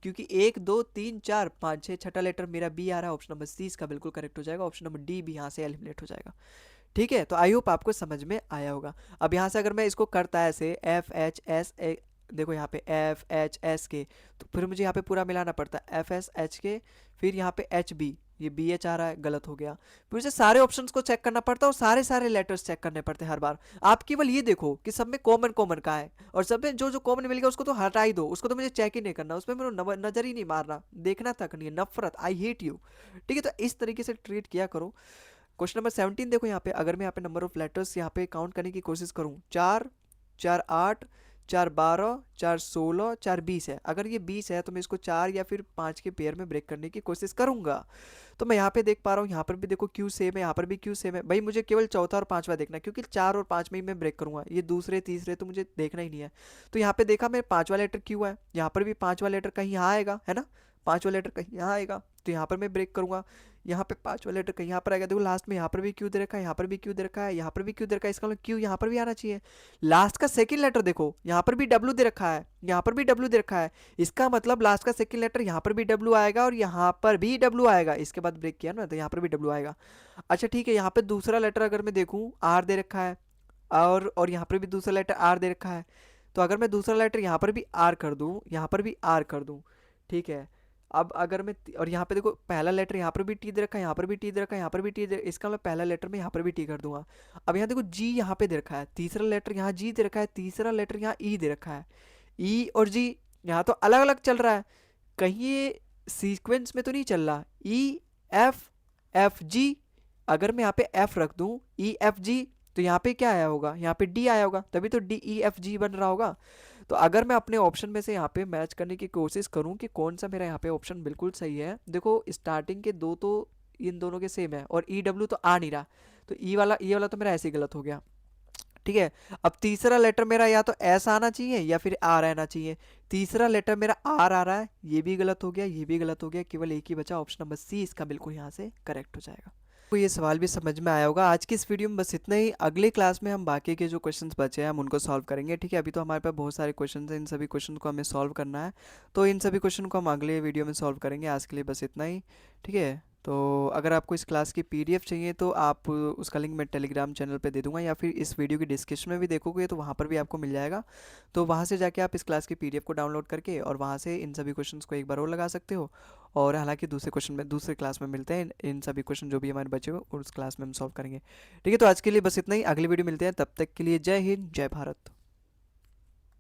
Speaker 1: क्योंकि एक दो तीन चार पाँच छः, छठा लेटर मेरा बी आ रहा है, ऑप्शन नंबर सी इसका बिल्कुल करेक्ट हो जाएगा, ऑप्शन नंबर डी भी यहाँ से एलिमिनेट हो जाएगा। ठीक है, तो आई होप आपको समझ में आया होगा। अब यहाँ से अगर मैं इसको करता है ऐसे एफ एच एस ए, देखो यहाँ पे एफ एच एस के, तो फिर मुझे यहाँ पे पूरा मिलाना पड़ता है, एफ एस एच के, फिर यहाँ पे एच बी, ये बी एच आ रहा है, गलत हो गया, फिर से सारे ऑप्शंस को चेक करना पड़ता है और सारे सारे लेटर्स चेक करने पड़ते हैं हर बार। आप केवल ये देखो कि सब में कॉमन कॉमन का है, और सब में जो जो कॉमन मिल गया उसको तो हटा ही दो, उसको तो मुझे चेक ही नहीं करना, उसमें मेरे नजर ही नहीं मारना, देखना तक नहीं है, नफरत, आई हेट यू। ठीक है, तो इस तरीके से ट्रीट किया करो। क्वेश्चन नंबर 17 देखो यहाँ पे, अगर मैं यहाँ पे नंबर ऑफ लेटर्स यहाँ पे काउंट करने की कोशिश करूँ, चार, चार आठ, चार बारह, चार सोलह, चार बीस है, अगर ये 20 है तो मैं इसको चार या फिर पाँच के पेयर में ब्रेक करने की कोशिश करूंगा। तो मैं यहाँ पे देख पा रहा हूँ, यहाँ पर भी देखो क्यू सेम है, यहाँ पर भी क्यू सेम है, भाई मुझे केवल चौथा और पांचवा देखना है, क्योंकि चार और पांच में ही मैं ब्रेक करूंगा, ये दूसरे तीसरे तो मुझे देखना ही नहीं है। तो यहाँ पे देखा मेरे पांचवा लेटर क्यू है, यहाँ पर भी पांचवा लेटर कहीं यहाँ आएगा, है ना, पांचवा लेटर कहीं यहाँ आएगा, तो यहाँ पर मैं ब्रेक करूंगा, यहाँ पे पांचवा लेटर कहीं यहाँ पर आएगा, देखो लास्ट में यहाँ पर भी क्यू दे रखा है, यहाँ पर भी क्यू दे रखा है, यहाँ पर भी क्यू दे रखा है, इसका मतलब क्यू यहाँ पर भी आना चाहिए। लास्ट का सेकंड लेटर देखो, यहाँ पर भी डब्ल्यू दे रखा है, यहाँ पर भी डब्ल्यू दे रखा है, इसका मतलब लास्ट का सेकंड लेटर यहाँ पर भी डब्ल्यू आएगा और यहाँ पर भी डब्ल्यू आएगा, इसके बाद ब्रेक किया ना तो यहाँ पर भी डब्ल्यू आएगा। अच्छा ठीक है, यहाँ पे दूसरा लेटर अगर मैं देखूँ आर दे रखा है, और यहाँ पर भी दूसरा लेटर आर दे रखा है, तो अगर मैं दूसरा लेटर यहाँ पर भी आर कर दूँ, यहाँ पर भी आर कर दूँ, ठीक है। अब अगर मैं और यहाँ पे देखो पहला लेटर यहाँ पर भी टी दे रखा है, यहाँ पर भी टी दे रखा है, यहाँ पर भी टी दे, इसका मैं पहला लेटर में यहाँ पर भी टी कर दूंगा। अब यहाँ देखो जी यहाँ पे दे रखा है, तीसरा लेटर यहाँ जी दे रखा है, तीसरा लेटर यहाँ ई दे रखा है, ई और जी यहाँ तो अलग अलग चल रहा है, कहीं ये सीक्वेंस में तो नहीं चल रहा, ई एफ एफ जी, अगर मैं यहाँ पे एफ रख दूँ ई एफ जी, तो यहाँ पे क्या आया होगा, यहाँ पे डी आया होगा, तभी तो डी ई एफ जी बन रहा होगा। तो अगर मैं अपने ऑप्शन में से यहाँ पे मैच करने की कोशिश करूँ कि कौन सा मेरा यहाँ पे ऑप्शन बिल्कुल सही है, देखो स्टार्टिंग के दो तो इन दोनों के सेम है और ई डब्ल्यू तो आ नहीं रहा, तो ई वाला तो मेरा ऐसे ही गलत हो गया। ठीक है। अब तीसरा लेटर मेरा या तो एस आना चाहिए या फिर आर आना चाहिए। तीसरा लेटर मेरा आर आ रहा है, ये भी गलत हो गया, ये भी गलत हो गया, केवल एक ही बचा, ऑप्शन नंबर सी इसका बिल्कुल यहाँ से करेक्ट हो जाएगा। तो ये सवाल भी समझ में आया होगा। आज की इस वीडियो में बस इतना ही। अगली क्लास में हम बाकी के जो क्वेश्चंस बचे हैं हम उनको सॉल्व करेंगे, ठीक है। अभी तो हमारे पास बहुत सारे क्वेश्चंस हैं, इन सभी क्वेश्चन को हमें सॉल्व करना है, तो इन सभी क्वेश्चन को हम अगले वीडियो में सॉल्व करेंगे। आज के लिए बस इतना ही, ठीक है। तो अगर आपको इस क्लास की पीडीएफ चाहिए तो आप उसका लिंक मैं टेलीग्राम चैनल पे दे दूंगा, या फिर इस वीडियो की डिस्क्रिप्शन में भी देखोगे तो वहाँ पर भी आपको मिल जाएगा। तो वहाँ से जाके आप इस क्लास की पीडीएफ को डाउनलोड करके और वहाँ से इन सभी क्वेश्चंस को एक बार और लगा सकते हो। और हालांकि दूसरे क्वेश्चन में दूसरे क्लास में मिलते हैं, इन सभी क्वेश्चन जो भी हमारे बचे हुए उस क्लास में हम सॉल्व करेंगे, ठीक है। तो आज के लिए बस इतना ही, अगली वीडियो मिलते हैं, तब तक के लिए जय हिंद जय भारत।